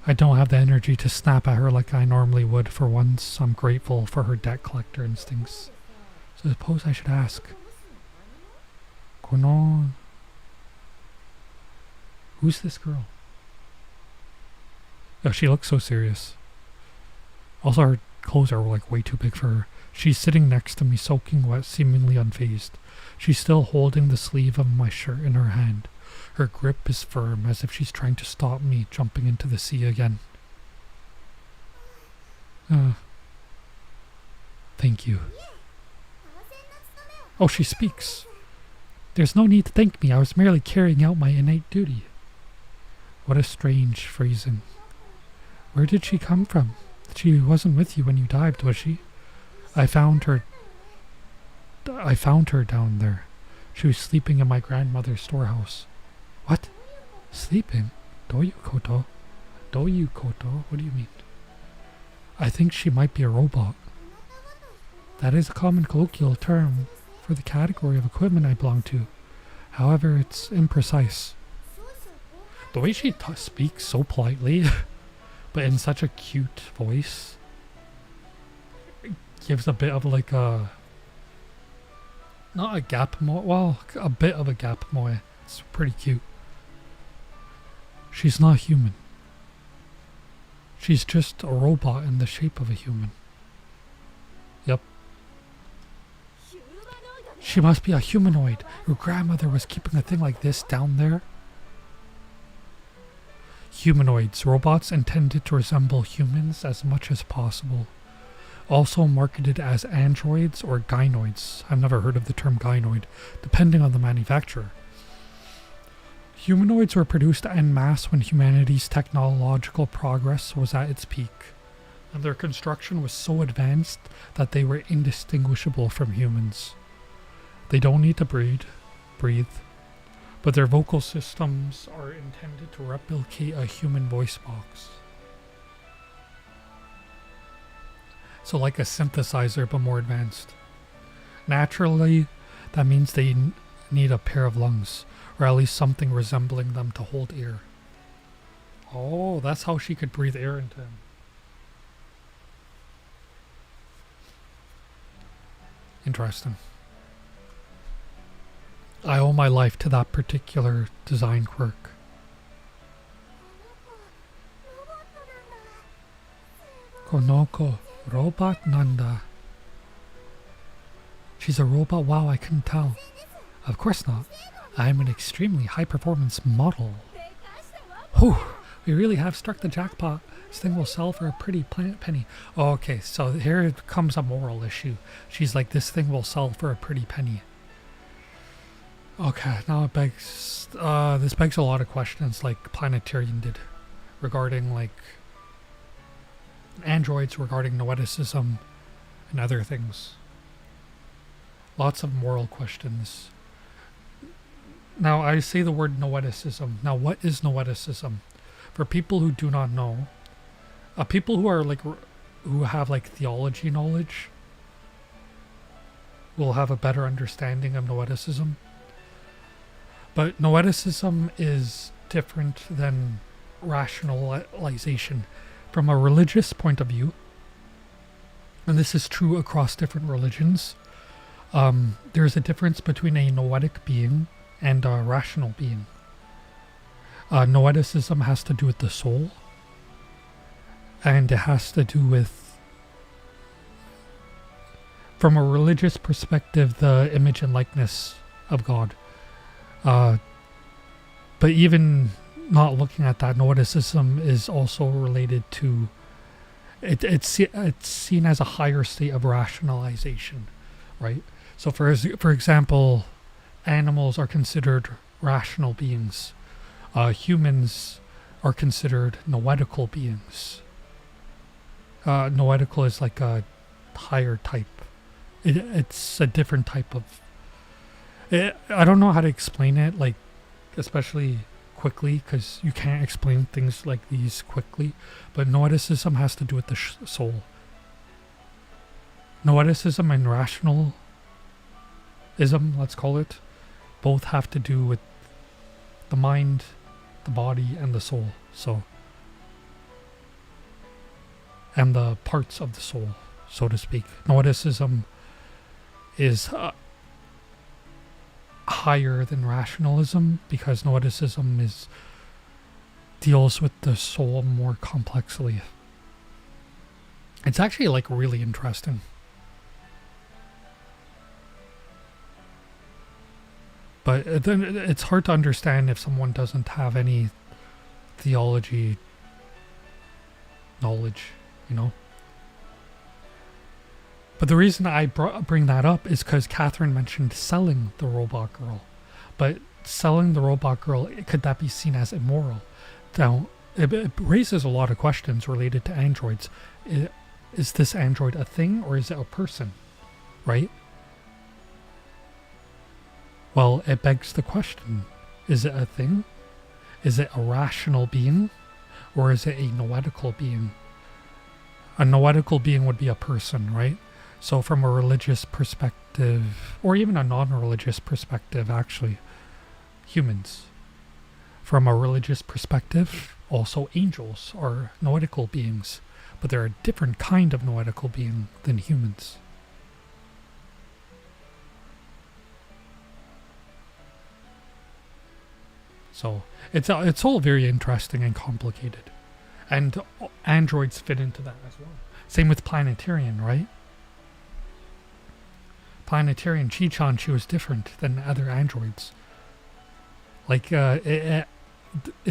Speaker 2: I don't have the energy to snap at her like I normally would. For once, I'm grateful for her debt collector instincts. So suppose I should ask. Kono. Who's this girl? Oh, she looks so serious. Also, her clothes are like way too big for her. She's sitting next to me, soaking wet, seemingly unfazed. She's still holding the sleeve of my shirt in her hand. Her grip is firm, as if she's trying to stop me jumping into the sea again. Thank you. Oh, she speaks. There's no need to thank me. I was merely carrying out my innate duty. What a strange phrasing. Where did she come from? She wasn't with you when you dived, was she? I found her down there. She was sleeping in my grandmother's storehouse. What? Sleeping? Doyukoto? Doyukoto? What do you mean? I think she might be a robot. That is a common colloquial term for the category of equipment I belong to. However, it's imprecise. The way she speaks so politely, but in such a cute voice, gives a bit of like a... Not a gap moe, well, a bit of a gap moe. It's pretty cute. She's not human. She's just a robot in the shape of a human. Yep. She must be a humanoid. Your grandmother was keeping a thing like this down there? Humanoids, robots intended to resemble humans as much as possible. Also marketed as androids or gynoids. I've never heard of the term gynoid, depending on the manufacturer. Humanoids were produced en masse when humanity's technological progress was at its peak, and their construction was so advanced that they were indistinguishable from humans. They don't need to breathe, but their vocal systems are intended to replicate a human voice box. So like a synthesizer, but more advanced. Naturally, that means they need a pair of lungs, or at least something resembling them to hold air. Oh, that's how she could breathe air into him. Interesting. I owe my life to that particular design quirk. Konoko, robot nanda. She's a robot? Wow, I couldn't tell. Of course not. I'm an extremely high-performance model. Whew, we really have struck the jackpot. This thing will sell for a pretty penny. Oh, okay, so here comes a moral issue. She's like, this thing will sell for a pretty penny. Okay, now it begs, this begs a lot of questions like Planetarian did regarding like androids, regarding noeticism and other things. Lots of moral questions. Now I say the word noeticism. Now what is noeticism? For people who do not know, people who are like, who have like theology knowledge will have a better understanding of noeticism. But noeticism is different than rationalization. From a religious point of view, and this is true across different religions, there's a difference between a noetic being and a rational being. Noeticism has to do with the soul, and it has to do with from a religious perspective, the image and likeness of God. But even not looking at that, noeticism is also related to it's seen as a higher state of rationalization, right? So for example, animals are considered rational beings. Humans are considered noetical beings. Noetical is like a higher type. It's a different type of. I don't know how to explain it, like, especially quickly, because you can't explain things like these quickly. But noeticism has to do with the soul. Noeticism and rationalism, let's call it, both have to do with the mind, the body, and the soul. So, and the parts of the soul, so to speak. Noeticism is higher than rationalism because noeticism deals with the soul more complexly. It's actually like really interesting. But then it's hard to understand if someone doesn't have any theology knowledge, you know? But the reason I bring that up is because Catherine mentioned selling the robot girl. But selling the robot girl, could that be seen as immoral? Now, it raises a lot of questions related to androids. Is this android a thing or is it a person, right? Well, it begs the question, is it a thing? Is it a rational being? Or is it a noetical being? A noetical being would be a person, right? So from a religious perspective, or even a non-religious perspective, actually, humans. From a religious perspective, also angels are noetical beings, but they're a different kind of noetical being than humans. So it's all very interesting and complicated. And androids fit into that as well. Same with Planetarian, right? Planetarian Chi-Chan, she was different than other androids. Like, it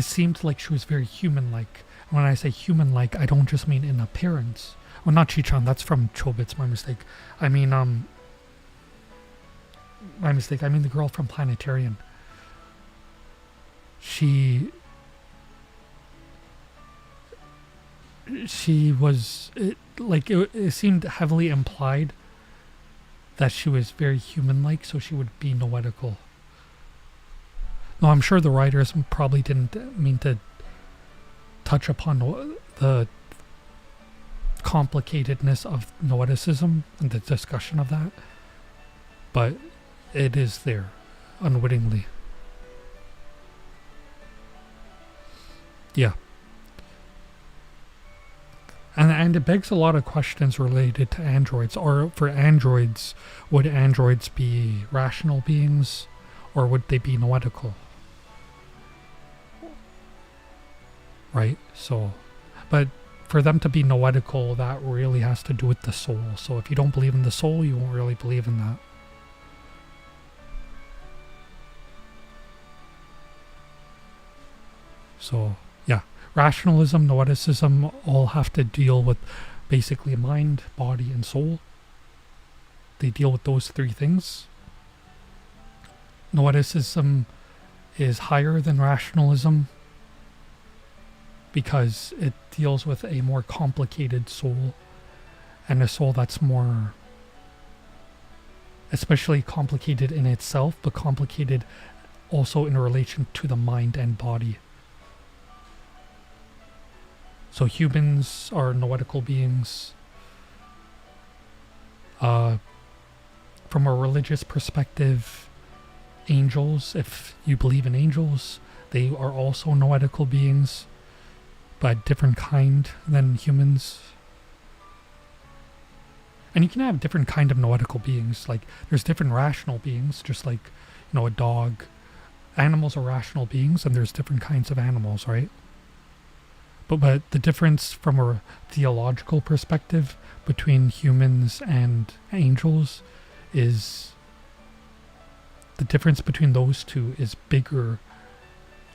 Speaker 2: seemed like she was very human-like. When I say human-like, I don't just mean in appearance. Well, not Chi-Chan, that's from Chobits, my mistake. I mean, my mistake, I mean the girl from Planetarian. She was, it seemed heavily implied that she was very human-like, so she would be noetical. No, I'm sure the writers probably didn't mean to touch upon the complicatedness of noeticism and the discussion of that, but it is there, unwittingly. Yeah. And it begs a lot of questions related to androids. Or for androids, would androids be rational beings or would they be noetical? Right? So, but for them to be noetical, that really has to do with the soul. So if you don't believe in the soul, you won't really believe in that. So, yeah. Rationalism, noeticism all have to deal with basically mind, body, and soul. They deal with those three things. Noeticism is higher than rationalism because it deals with a more complicated soul, and a soul that's more, especially complicated in itself, but complicated also in relation to the mind and body. So humans are noetical beings. From a religious perspective, angels, if you believe in angels, they are also noetical beings, but different kind than humans. And you can have different kind of noetical beings. Like, there's different rational beings, just like, a dog. Animals are rational beings, and there's different kinds of animals, right? But the difference from a theological perspective between humans and angels is the difference between those two is bigger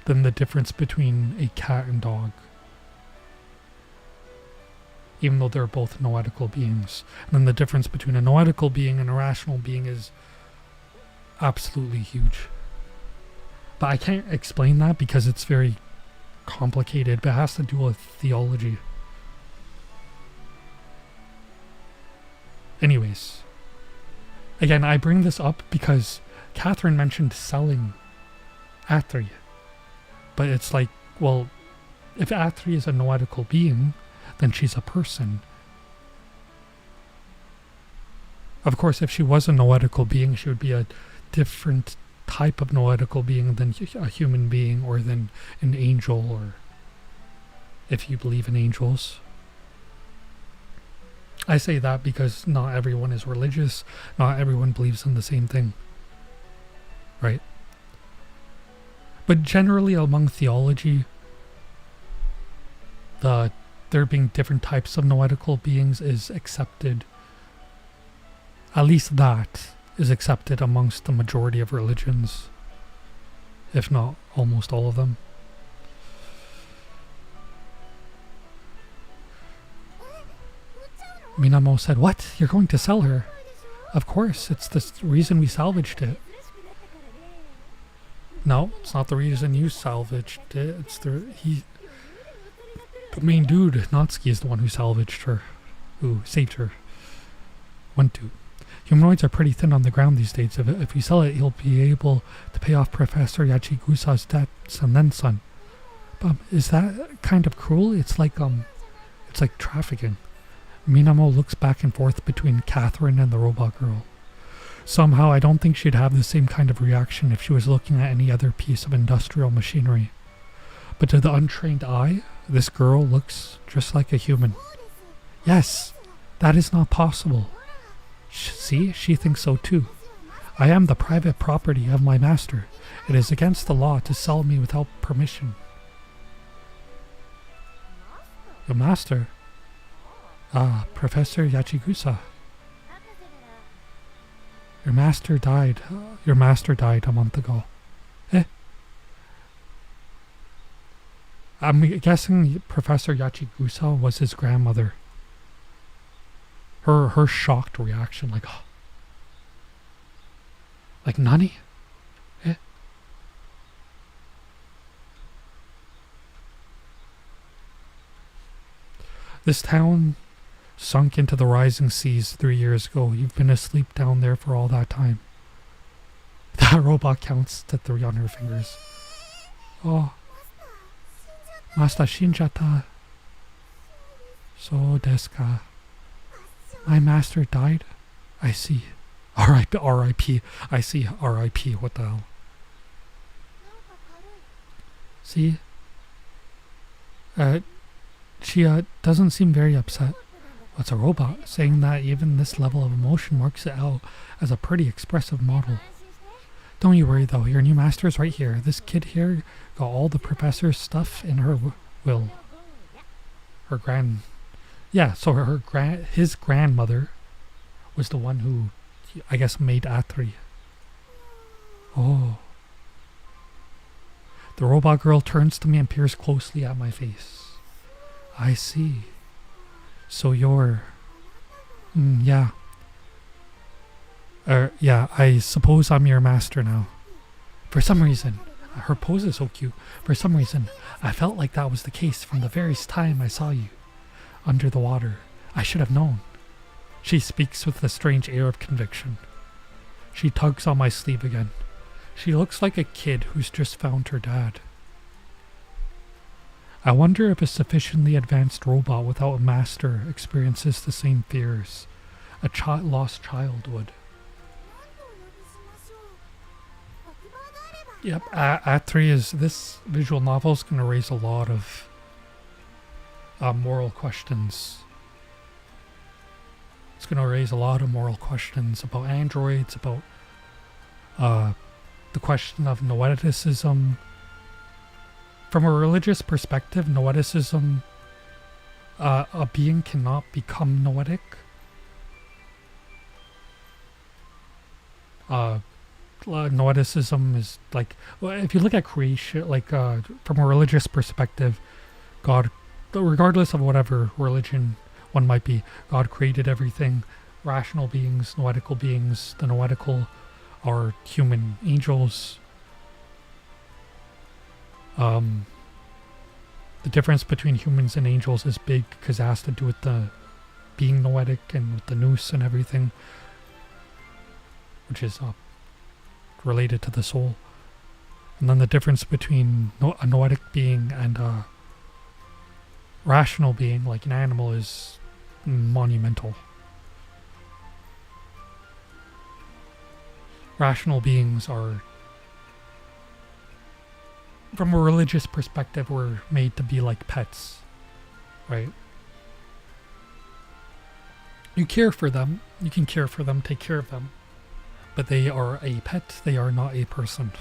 Speaker 2: than the difference between a cat and dog. Even though they're both noetical beings. And then the difference between a noetical being and a rational being is absolutely huge. But I can't explain that because it's very complicated, but it has to do with theology. Anyways, again, I bring this up because Catherine mentioned selling ATRI. But it's like, well, if ATRI is a noetical being, then she's a person. Of course, if she was a noetical being, she would be a different type of noetical being than a human being or than an angel, or if you believe in angels. I say that because not everyone is religious, not everyone believes in the same thing, right? But generally among theology, there being different types of noetical beings is accepted. At least that is accepted amongst the majority of religions, if not almost all of them. Minamo said, "What? You're going to sell her?" Of course, it's the reason we salvaged it. No, it's not the reason you salvaged it. It's the main dude, Natsuki, is the one who salvaged her, who saved her. 1-2. Humanoids are pretty thin on the ground these days. If you sell it, you'll be able to pay off Professor Yachigusa's debts and then some. Is that kind of cruel? It's like trafficking. Minamo looks back and forth between Catherine and the robot girl. Somehow, I don't think she'd have the same kind of reaction if she was looking at any other piece of industrial machinery. But to the untrained eye, this girl looks just like a human. Yes, that is not possible. See, she thinks so too. I am the private property of my master. It is against the law to sell me without permission. Your master? Ah, Professor Yachigusa. Your master died. Your master died a month ago. I'm guessing Professor Yachigusa was his grandmother. Her shocked reaction, like Nani? This town sunk into the rising seas 3 years ago. You've been asleep down there for all that time. That robot counts to 3 on her fingers. Oh. Master shinjata. So desu ka. My master died? I see. R.I.P. I see. R.I.P. What the hell? See? She doesn't seem very upset. What's a robot? Saying that even this level of emotion marks it out as a pretty expressive model. Don't you worry though, your new master's right here. This kid here got all the professor's stuff in her will. So his grandmother was the one who, I guess, made ATRI. Oh. The robot girl turns to me and peers closely at my face. I see. So you're... yeah. I suppose I'm your master now. For some reason, her pose is so cute. For some reason, I felt like that was the case from the very time I saw you. Under the water. I should have known. She speaks with a strange air of conviction. She tugs on my sleeve again. She looks like a kid who's just found her dad. I wonder if a sufficiently advanced robot without a master experiences the same fears a lost child would. Yep, ATRI is... This visual novel is going to raise a lot of moral questions. It's going to raise a lot of moral questions about androids, about the question of noeticism. from a religious perspective, noeticism, a being cannot become noetic. Noeticism is like, if you look at creation, like from a religious perspective, God, regardless of whatever religion one might be, God created everything. Rational beings, noetical beings. The noetical are human angels. The difference between humans and angels is big because it has to do with the being noetic and with the nous and everything, which is related to the soul. And then the difference between a noetic being and a rational being, like an animal, is monumental. Rational beings are, from a religious perspective, were made to be like pets, right? You care for them, you can care for them, take care of them, but they are a pet, they are not a person.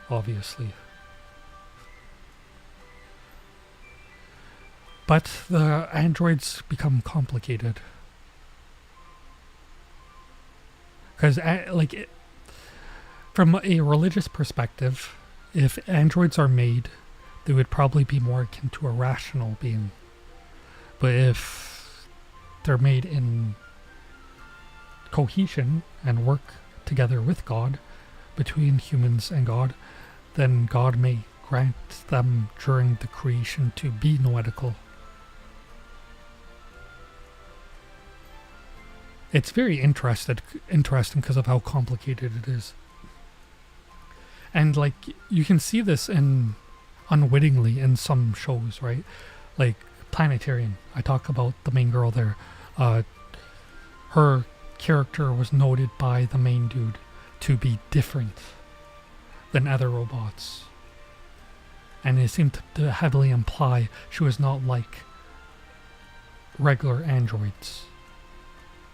Speaker 2: Obviously. But the androids become complicated. Because, from a religious perspective, if androids are made, they would probably be more akin to a rational being. But if they're made in cohesion and work together with God, between humans and God, then God may grant them during the creation to be noetical. It's very interesting because of how complicated it is. And like, you can see this in unwittingly in some shows, right? Like Planetarian. I talk about the main girl there. Her character was noted by the main dude to be different than other robots. And it seemed to heavily imply she was not like regular androids.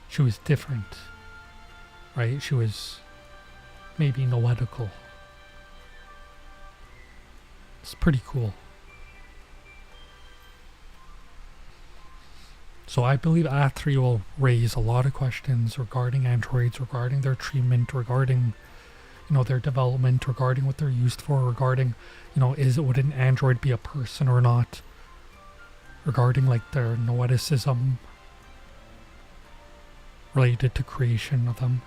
Speaker 2: She was different, right? She was maybe noetical. It's pretty cool. So I believe ATRI will raise a lot of questions regarding androids, regarding their treatment, regarding, their development, regarding what they're used for, regarding, would an android be a person or not? Regarding like their noeticism related to creation of them.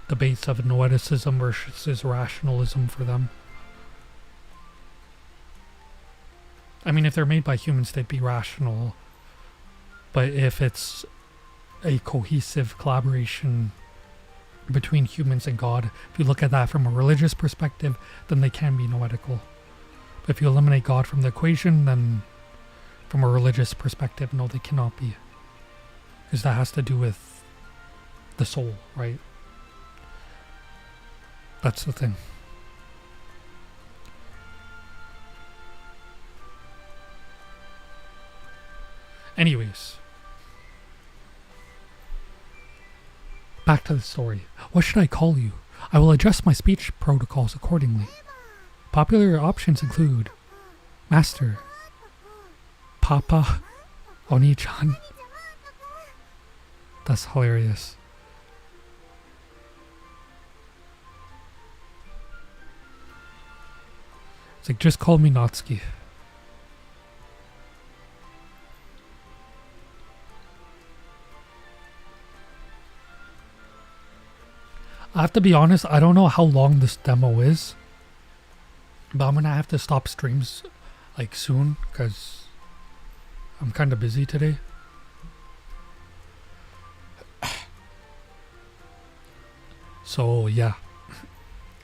Speaker 2: Debates of noeticism versus rationalism for them. I mean, if they're made by humans, they'd be rational. But if it's a cohesive collaboration between humans and God, if you look at that from a religious perspective, then they can be noetical. But if you eliminate God from the equation, then from a religious perspective, no, they cannot be. Because that has to do with the soul, right? That's the thing. Anyways. Back to the story. What should I call you? I will adjust my speech protocols accordingly. Popular options include Master, Papa, Oni-chan. That's hilarious. It's like, just call me Natsuki. I have to be honest, I don't know how long this demo is. But I'm gonna have to stop streams like soon because I'm kind of busy today. So yeah,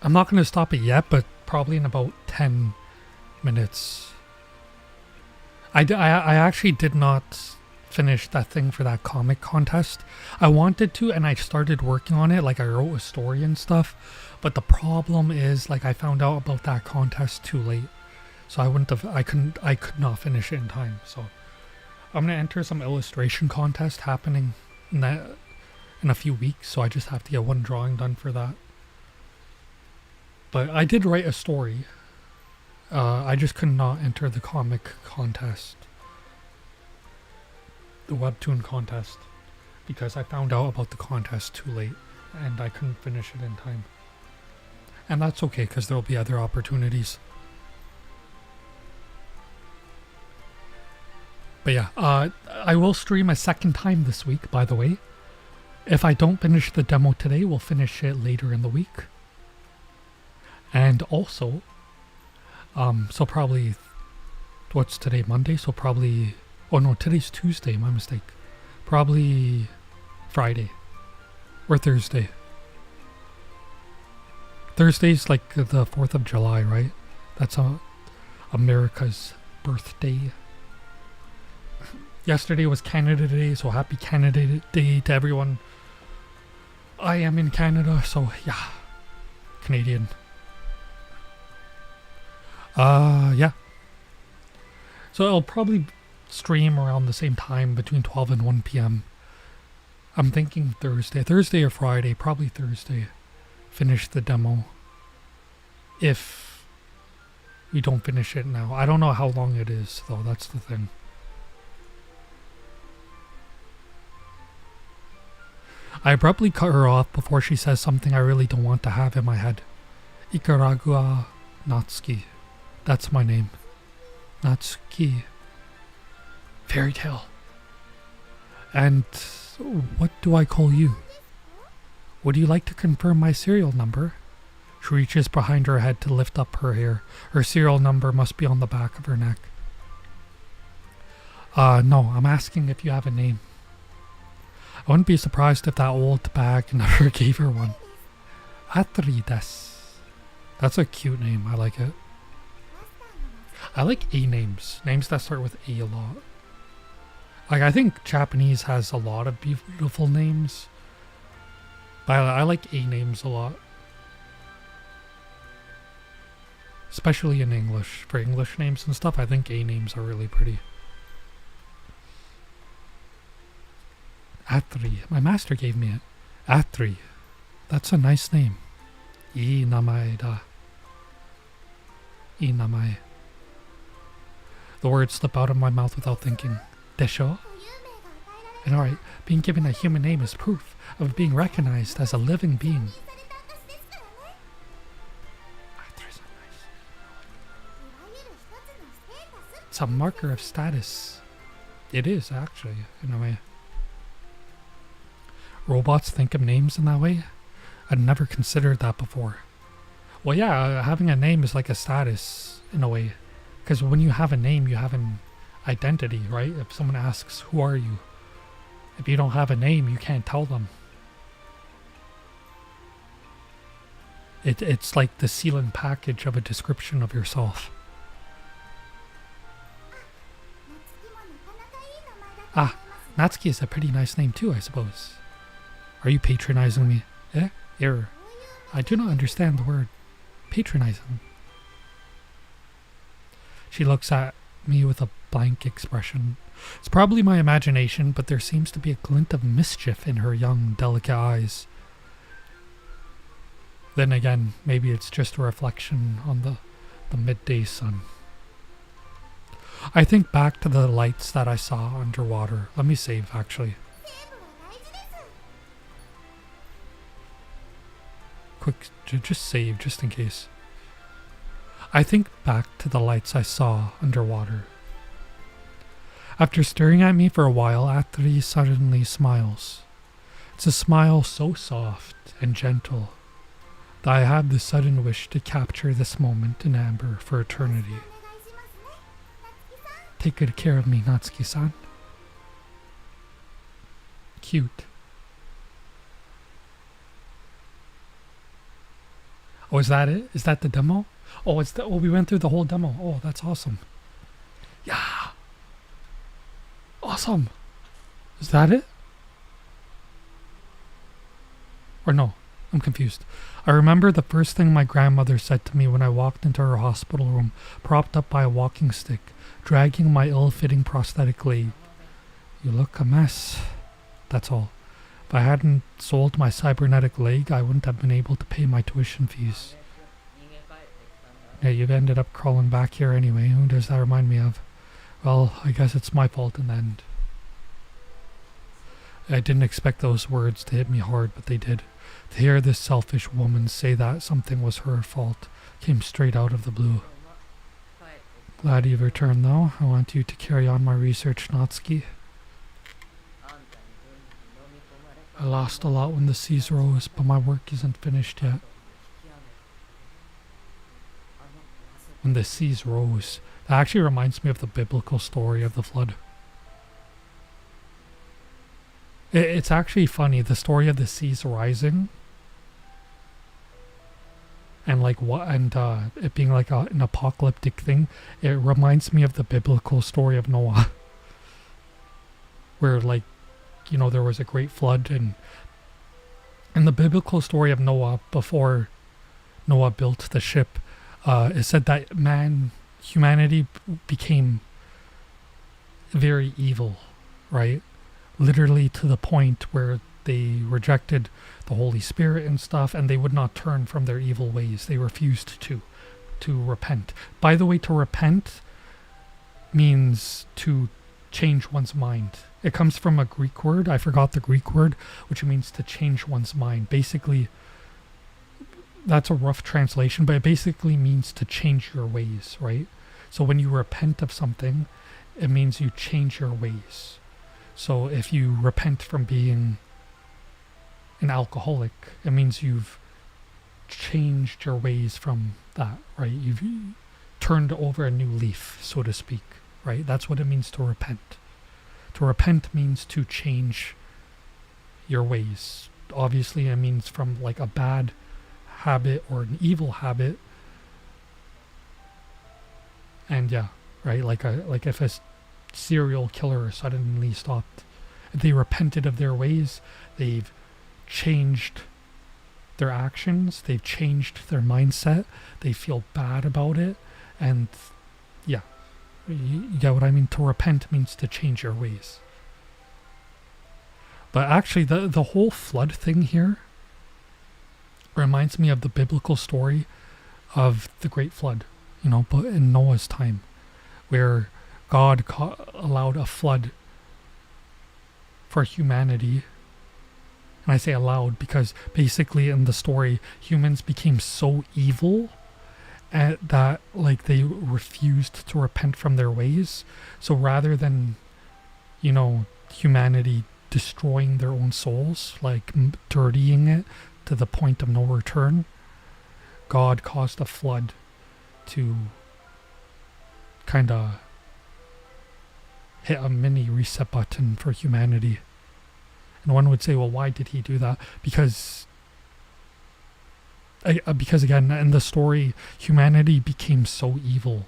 Speaker 2: I'm not gonna stop it yet, but probably in about 10 minutes. I actually did not finish that thing for that comic contest. I wanted to, and I started working on it, like I wrote a story and stuff, but the problem is, like, I found out about that contest too late, so I could not finish it in time. So I'm gonna enter some illustration contest happening in a few weeks, so I just have to get one drawing done for that. But I did write a story. I just could not enter the comic contest. The webtoon contest. Because I found out about the contest too late. And I couldn't finish it in time. And that's okay, because there'll be other opportunities. But yeah, I will stream a second time this week, by the way. If I don't finish the demo today, we'll finish it later in the week. And also, so probably, what's today, Monday? So probably, oh no, today's Tuesday, my mistake. Probably Friday. Or Thursday. Thursday's like the 4th of July, right? That's America's birthday. Yesterday was Canada Day, so happy Canada Day to everyone. I am in Canada, so yeah. Canadian. Yeah. So I'll probably stream around the same time between 12 and 1 p.m. I'm thinking Thursday or Friday, probably Thursday. Finish the demo. If we don't finish it now. I don't know how long it is, though, that's the thing. I abruptly cut her off before she says something I really don't want to have in my head. Ikaragua Natsuki. That's my name. Natsuki. Fairy tale. And what do I call you? Would you like to confirm my serial number? She reaches behind her head to lift up her hair. Her serial number must be on the back of her neck. No, I'm asking if you have a name. I wouldn't be surprised if that old bag never gave her one. ATRI desu. That's a cute name, I like it. I like A names. Names that start with A lot. Like, I think Japanese has a lot of beautiful names. But I like A names a lot. Especially in English. For English names and stuff, I think A names are really pretty. ATRI. My master gave me it. ATRI. That's a nice name. Ii namae da. Ii namae. The words slip out of my mouth without thinking. Desho? And alright, being given a human name is proof of being recognized as a living being. It's a marker of status. It is, actually, in a way. Robots think of names in that way? I'd never considered that before. Well, yeah, having a name is like a status, in a way. Because when you have a name, you have an identity, right? If someone asks, who are you? If you don't have a name, you can't tell them. It's like the seal and package of a description of yourself. Ah, Natsuki is a pretty nice name too, I suppose. Are you patronizing me? Eh? Error. I do not understand the word patronizing. She looks at me with a blank expression. It's probably my imagination, but there seems to be a glint of mischief in her young, delicate eyes. Then again, maybe it's just a reflection on the midday sun. I think back to the lights that I saw underwater. Let me save, actually. Quick, just save, just in case. I think back to the lights I saw underwater. After staring at me for a while, ATRI suddenly smiles. It's a smile so soft and gentle that I have the sudden wish to capture this moment in amber for eternity. Take good care of me, Natsuki-san. Cute. Oh, is that it? Is that the demo? Oh, we went through the whole demo. Oh, that's awesome. Yeah. Awesome. Is that it? Or no, I'm confused. I remember the first thing my grandmother said to me when I walked into her hospital room, propped up by a walking stick, dragging my ill-fitting prosthetic leg. You look a mess. That's all. If I hadn't sold my cybernetic leg, I wouldn't have been able to pay my tuition fees. Yeah, you've ended up crawling back here anyway. Who does that remind me of? Well, I guess it's my fault in the end. I didn't expect those words to hit me hard, but they did. To hear this selfish woman say that something was her fault came straight out of the blue. Glad you've returned though. I want you to carry on my research, Natsuki. I lost a lot when the seas rose, but my work isn't finished yet. When the seas rose. That actually reminds me of the biblical story of the flood. It's actually funny, the story of the seas rising and like what, and it being like an apocalyptic thing. It reminds me of the biblical story of Noah, where like, you know, there was a great flood, and in the biblical story of Noah, before Noah built the ship, it said that humanity became very evil, right? Literally to the point where they rejected the Holy Spirit and stuff, and they would not turn from their evil ways. They refused to repent. By the way, to repent means to change one's mind. It comes from a Greek word, I forgot the Greek word, which means to change one's mind. Basically, that's a rough translation, but it basically means to change your ways, right? So when you repent of something, it means you change your ways. So if you repent from being an alcoholic, it means you've changed your ways from that, right? You've turned over a new leaf, so to speak, right? That's what it means to repent. To repent means to change your ways. Obviously, it means from like a bad habit or an evil habit. And yeah, right? Like if a serial killer suddenly stopped, if they repented of their ways, they've changed their actions, they've changed their mindset, they feel bad about it, and yeah, you get what I mean. To repent means to change your ways. But actually the whole flood thing here reminds me of the biblical story of the Great Flood, you know, but in Noah's time, where God allowed a flood for humanity. And I say allowed because basically in the story, humans became so evil that like they refused to repent from their ways. So rather than, you know, humanity destroying their own souls, like dirtying it to the point of no return, God caused a flood to kind of hit a mini reset button for humanity. And one would say, well, why did he do that? Because again, in the story, humanity became so evil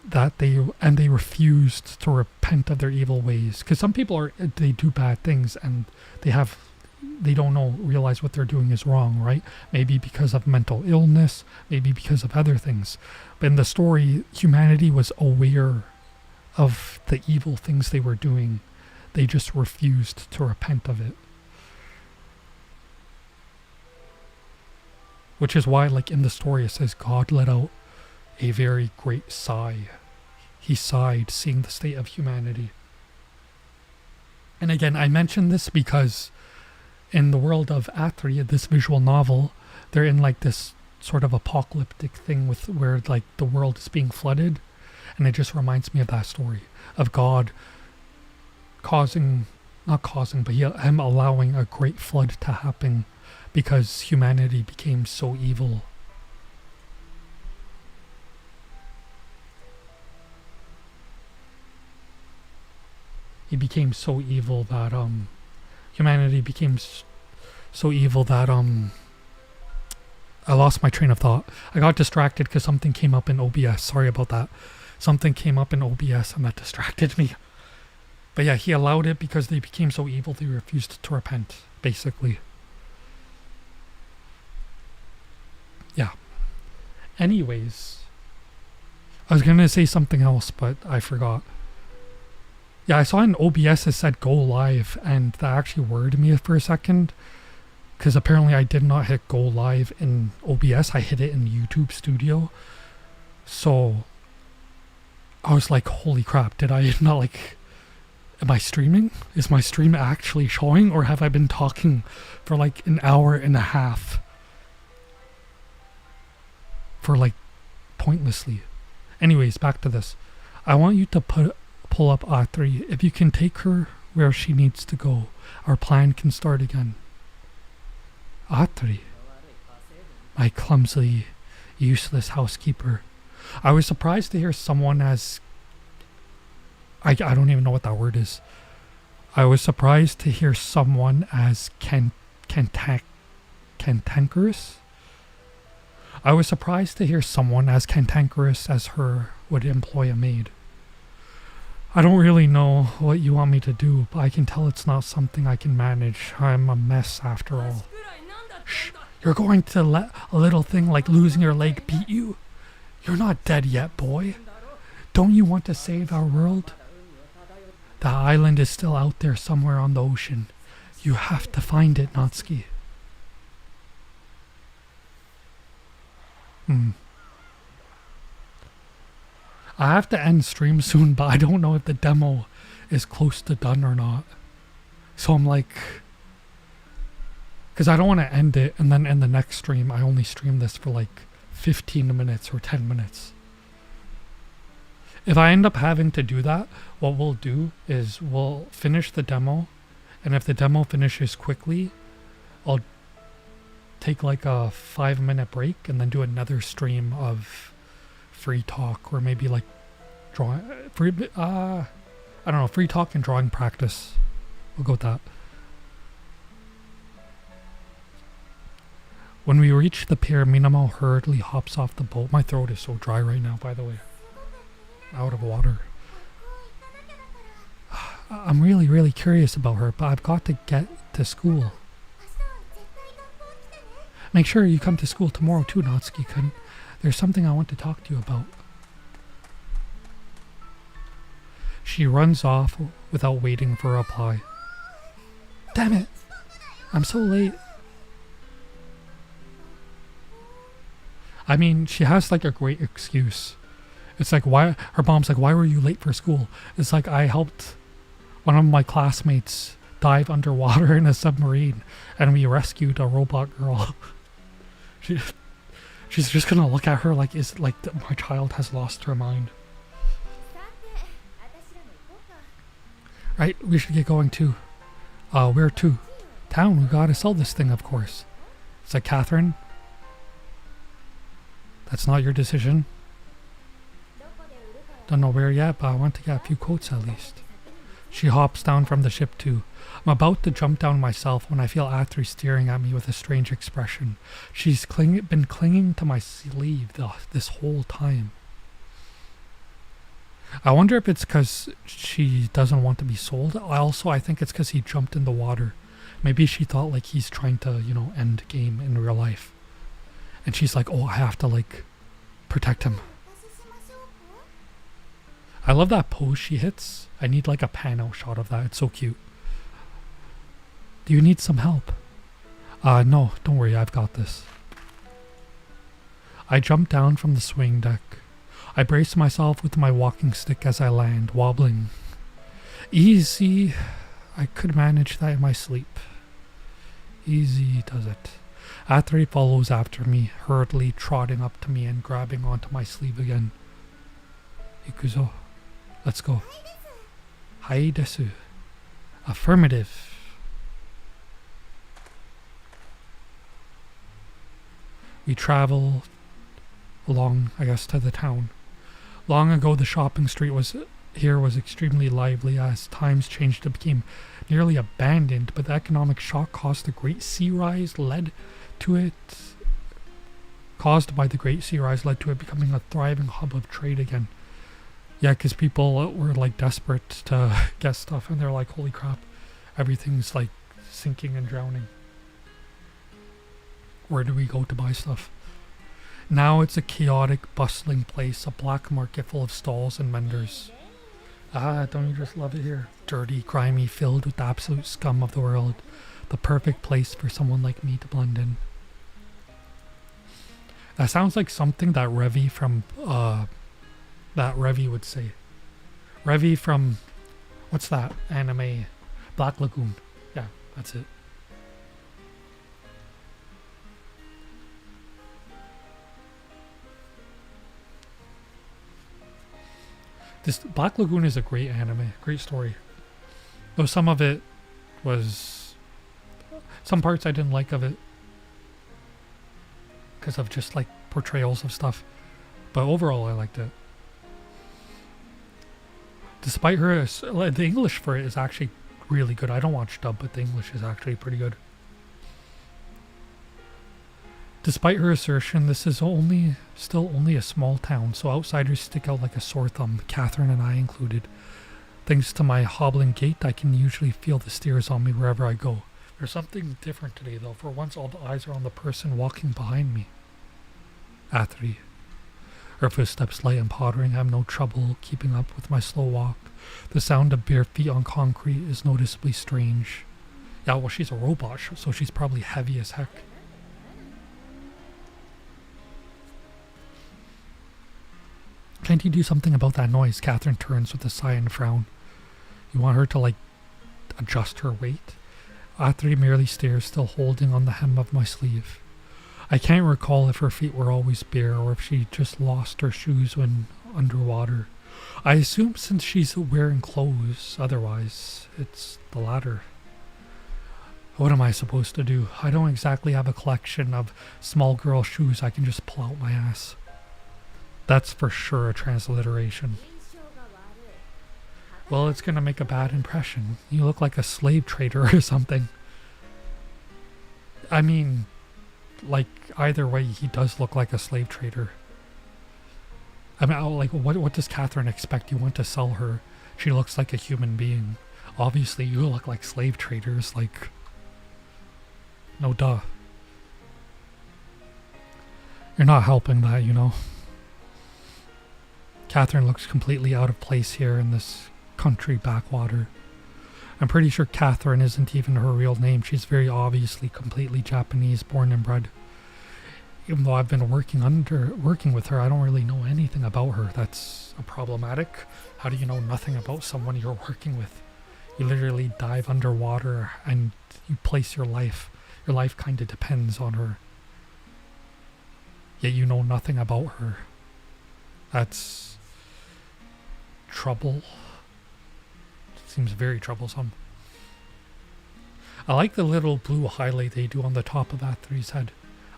Speaker 2: that they refused to repent of their evil ways. Because some people they do bad things and they don't realize what they're doing is wrong, right? Maybe because of mental illness, maybe because of other things. But in the story, humanity was aware of the evil things they were doing. They just refused to repent of it. Which is why, like in the story, it says God let out a very great sigh. He sighed seeing the state of humanity. And again, I mention this because in the world of ATRI, this visual novel, they're in like this sort of apocalyptic thing where like the world is being flooded. And it just reminds me of that story of God him allowing a great flood to happen because humanity became so evil. He became so evil that humanity became so evil that I lost my train of thought. I got distracted because something came up in OBS. Sorry about that. Something came up in OBS and that distracted me. But yeah, he allowed it because they became so evil they refused to repent, basically. Yeah. Anyways, I was going to say something else, but I forgot. Yeah, I saw in OBS it said go live, and that actually worried me for a second. Because apparently I did not hit go live in OBS, I hit it in YouTube Studio. So I was like, holy crap, did I not like... Am I streaming? Is my stream actually showing? Or have I been talking for like an hour and a half? For like pointlessly. Anyways, back to this. I want you to pull up ATRI. If you can take her where she needs to go, our plan can start again. ATRI. My clumsily useless housekeeper. I was surprised to hear someone as... I don't even know what that word is. I was surprised to hear someone as cantankerous. I was surprised to hear someone as cantankerous as her would employ a maid. I don't really know what you want me to do, but I can tell it's not something I can manage. I'm a mess after all. Shh, you're going to let a little thing like losing your leg beat you? You're not dead yet, boy. Don't you want to save our world? The island is still out there somewhere on the ocean. You have to find it, Natsuki. I have to end stream soon, but I don't know if the demo is close to done or not. So I'm like... Because I don't want to end it and then in the next stream I only stream this for like 15 minutes or 10 minutes. If I end up having to do that, what we'll do is we'll finish the demo, and if the demo finishes quickly, I'll take like a 5-minute break and then do another stream of free talk, or maybe like free talk and drawing practice. We'll go with that. When we reach the pier, Minamo hurriedly hops off the boat. My throat is so dry right now, by the way. Out of water. I'm really, really curious about her, but I've got to get to school. Make sure you come to school tomorrow too, Natsuki-kun. There's something I want to talk to you about. She runs off without waiting for a reply. Damn it! I'm so late. I mean, she has like a great excuse. It's like, why, her mom's like, why were you late for school? It's like, I helped one of my classmates dive underwater in a submarine and we rescued a robot girl. She's just gonna look at her like, is like my child has lost her mind. Right, we should get going too. Where to? Town, we gotta sell this thing, of course. It's like, Catherine, that's not your decision. Don't know where yet, but I want to get a few quotes at least. She hops down from the ship too. I'm about to jump down myself when I feel ATRI staring at me with a strange expression. She's been clinging to my sleeve this whole time. I wonder if it's because she doesn't want to be sold. I think it's because he jumped in the water. Maybe she thought like he's trying to, end game in real life. And she's like, oh, I have to like protect him. I love that pose she hits. I need like a pan out shot of that. It's so cute. Do you need some help? No, don't worry, I've got this. I jump down from the swing deck. I brace myself with my walking stick as I land, wobbling. Easy. I could manage that in my sleep. Easy does it. ATRI follows after me, hurriedly trotting up to me and grabbing onto my sleeve again. Ikuzo. Let's go. Hai desu. Affirmative. We travel along, I guess, to the town. Long ago, the shopping street was extremely lively. As times changed, it became nearly abandoned, but the economic shock caused the Great Sea Rise caused by the Great Sea Rise led to it becoming a thriving hub of trade again. Yeah, because people were like desperate to get stuff, and they're like, holy crap, everything's like sinking and drowning. Where do we go to buy stuff? Now it's a chaotic, bustling place, a black market full of stalls and vendors. Ah, don't you just love it here? Dirty, grimy, filled with the absolute scum of the world. The perfect place for someone like me to blend in. That sounds like something that Revi from, that Revi would say. Revi from, what's that anime? Black Lagoon. Yeah, that's it. This Black Lagoon is a great anime, great story. Though some of it was, some parts I didn't like of it because of just like portrayals of stuff. But overall, I liked it. Despite her, the English for it is actually really good. I don't watch dub, but the English is actually pretty good. Despite her assertion, this is still only a small town, so outsiders stick out like a sore thumb, Catherine and I included. Thanks to my hobbling gait, I can usually feel the stares on me wherever I go. There's something different today, though. For once, all the eyes are on the person walking behind me. ATRI. Her footsteps light and pottering. I have no trouble keeping up with my slow walk. The sound of bare feet on concrete is noticeably strange. Yeah, well, she's a robot, so she's probably heavy as heck. Can't you do something about that noise? Catherine turns with a sigh and frown. You want her to, like, adjust her weight? ATRI merely stares, still holding on the hem of my sleeve. I can't recall if her feet were always bare or if she just lost her shoes when underwater. I assume since she's wearing clothes, otherwise, it's the latter. What am I supposed to do? I don't exactly have a collection of small girl shoes I can just pull out my ass. That's for sure a transliteration. Well, it's gonna make a bad impression. You look like a slave trader or something. I mean, like, either way, he does look like a slave trader. I mean, like, what does Catherine expect? You want to sell her? She looks like a human being. Obviously, you look like slave traders, like... No duh. You're not helping that, you know. Catherine looks completely out of place here in this country backwater. I'm pretty sure Catherine isn't even her real name. She's very obviously completely Japanese, born and bred. Even though I've been working with her, I don't really know anything about her. That's problematic. How do you know nothing about someone you're working with? You literally dive underwater and you place your life. Your life kind of depends on her. Yet you know nothing about her. That's trouble. Seems very troublesome. I like the little blue highlight they do on the top of ATRI's head.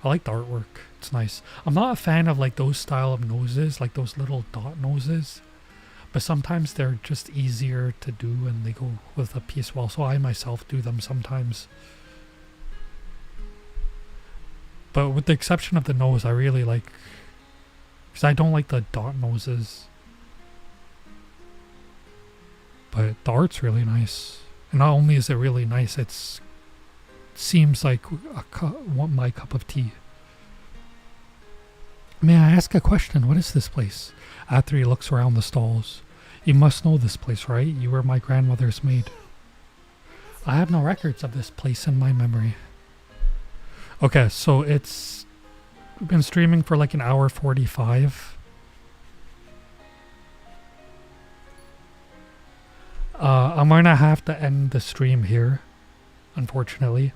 Speaker 2: I like the artwork. It's nice. I'm not a fan of like those style of noses, like those little dot noses. But sometimes they're just easier to do and they go with a piece well. So I myself do them sometimes. But with the exception of the nose, I really like... Because I don't like the dot noses. But the art's really nice. And not only is it really nice, it seems like my cup of tea. May I ask a question? What is this place? ATRI looks around the stalls. You must know this place, right? You were my grandmother's maid. I have no records of this place in my memory. Okay, so we've been streaming for like an hour 45. I'm gonna have to end the stream here, unfortunately,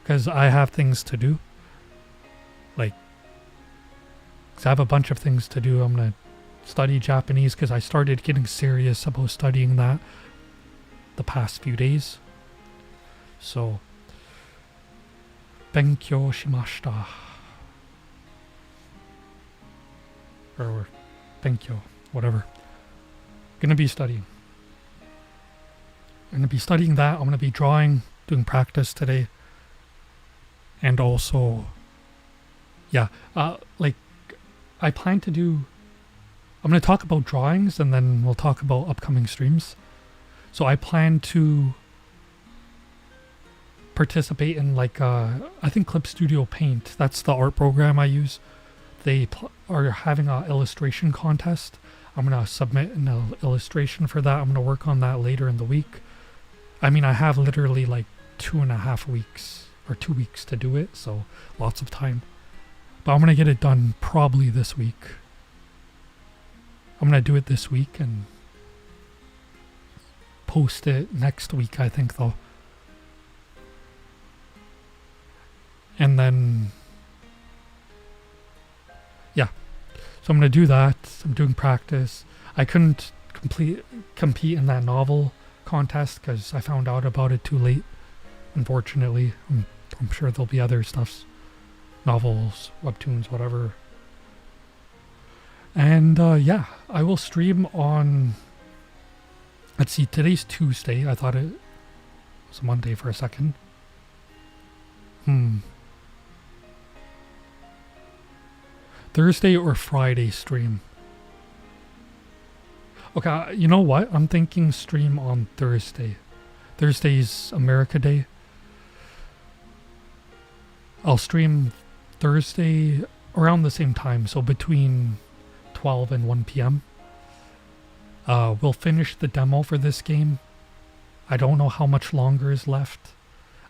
Speaker 2: because I have things to do. Like, cause I have a bunch of things to do. I'm gonna study Japanese because I started getting serious about studying that the past few days. So, benkyou shimashita. Or benkyou, whatever. Gonna be studying. I'm going to be studying that. I'm going to be drawing, doing practice today. And also, yeah, like, I plan to do... I'm going to talk about drawings and then we'll talk about upcoming streams. So I plan to participate in, like, I think Clip Studio Paint. That's the art program I use. They are having an illustration contest. I'm gonna submit an illustration for that. I'm gonna work on that later in the week. I mean, I have literally like 2.5 weeks or 2 weeks to do it, so lots of time. But I'm gonna get it done probably this week. I'm gonna do it this week and post it next week, I think, though. And then, yeah. So I'm gonna do that. I'm doing practice. I couldn't compete in that novel contest because I found out about it too late. Unfortunately, I'm sure there'll be other stuffs, novels, webtoons, whatever. And yeah, I will stream on. Let's see, today's Tuesday. I thought it was Monday for a second. Thursday or Friday stream. Okay, you know what? I'm thinking stream on Thursday. Thursday's America Day. I'll stream Thursday around the same time, so between 12 and 1 p.m. We'll finish the demo for this game. I don't know how much longer is left.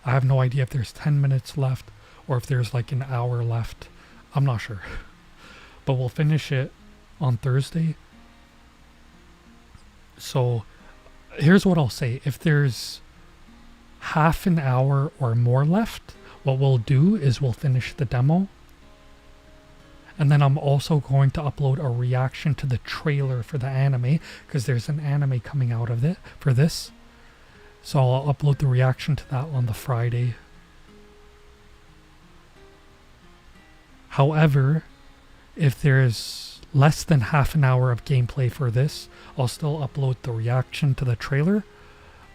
Speaker 2: I have no idea if there's 10 minutes left or if there's like an hour left. I'm not sure. But we'll finish it on Thursday. So here's what I'll say. If there's half an hour or more left, what we'll do is we'll finish the demo. And then I'm also going to upload a reaction to the trailer for the anime, because there's an anime coming out of it for this. So I'll upload the reaction to that on the Friday. However, if there's less than half an hour of gameplay for this, I'll still upload the reaction to the trailer,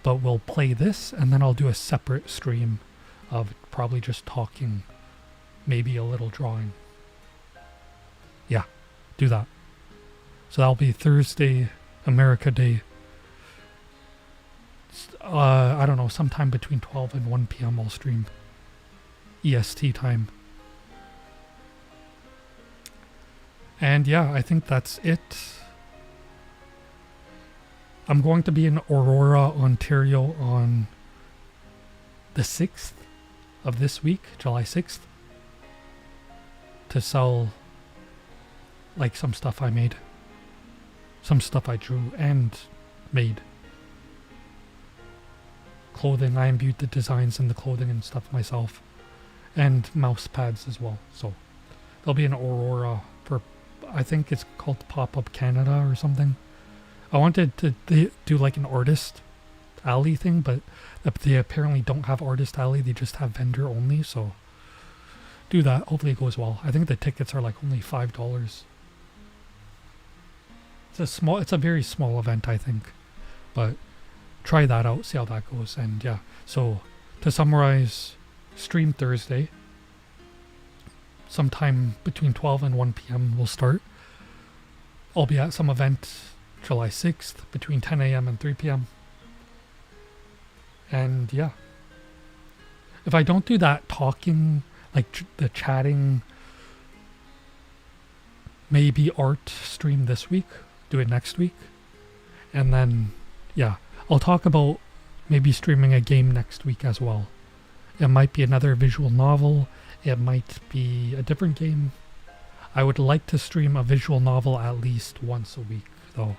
Speaker 2: but we'll play this and then I'll do a separate stream of probably just talking, maybe a little drawing. Yeah, do that. So that'll be Thursday, America Day. I don't know, sometime between 12 and 1 p.m. I'll stream. EST time. And yeah, I think that's it. I'm going to be in Aurora, Ontario on the 6th of this week, July 6th, to sell like some stuff I made. Some stuff I drew and made. Clothing, I imbued the designs in the clothing and stuff myself. And mouse pads as well. So they'll be in Aurora for, I think it's called Pop-Up Canada or something. I wanted to do like an artist alley thing, but they apparently don't have artist alley. They just have vendor only. So do that. Hopefully it goes well. I think the tickets are like only $5. It's a very small event, I think. But try that out, see how that goes. And yeah, so to summarize, stream Thursday. Sometime between 12 and 1 p.m. we'll start. I'll be at some event July 6th between 10 a.m. and 3 p.m. And yeah. If I don't do that talking, like the chatting, maybe art stream this week, do it next week. And then, yeah, I'll talk about maybe streaming a game next week as well. It might be another visual novel. It might be a different game. I would like to stream a visual novel at least once a week, though.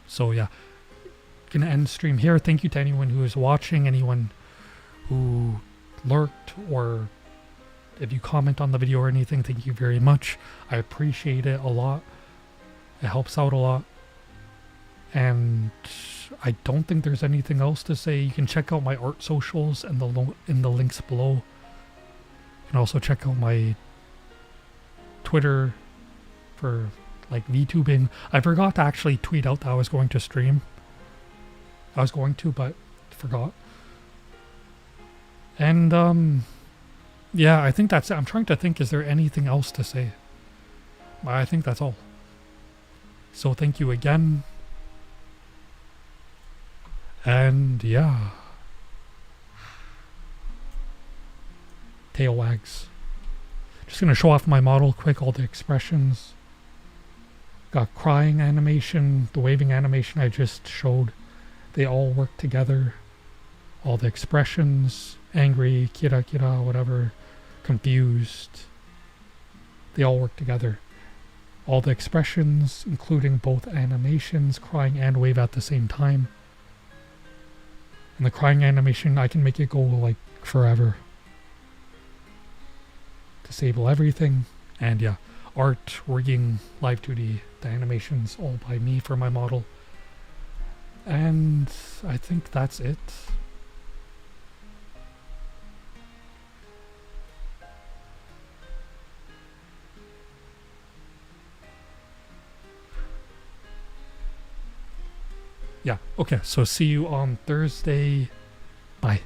Speaker 2: So yeah, gonna end stream here. Thank you to anyone who is watching, anyone who lurked, or if you comment on the video or anything, thank you very much. I appreciate it a lot. It helps out a lot. And I don't think there's anything else to say. You can check out my art socials and in the links below. You can also check out my Twitter for like VTubing. I forgot to actually tweet out that I was going to stream. I was going to, but forgot. And yeah, I think that's it. I'm trying to think, is there anything else to say? I think that's all. So thank you again. And yeah. Tail wags. Just gonna show off my model quick, all the expressions. Got crying animation, the waving animation I just showed. They all work together. All the expressions, angry, kira kira, whatever, confused, they all work together. All the expressions, including both animations, crying and wave at the same time. And the crying animation, I can make it go like forever. Disable everything. And yeah, art, rigging, live 2D, the animations all by me for my model. And I think that's it. Yeah, okay, so see you on Thursday. Bye.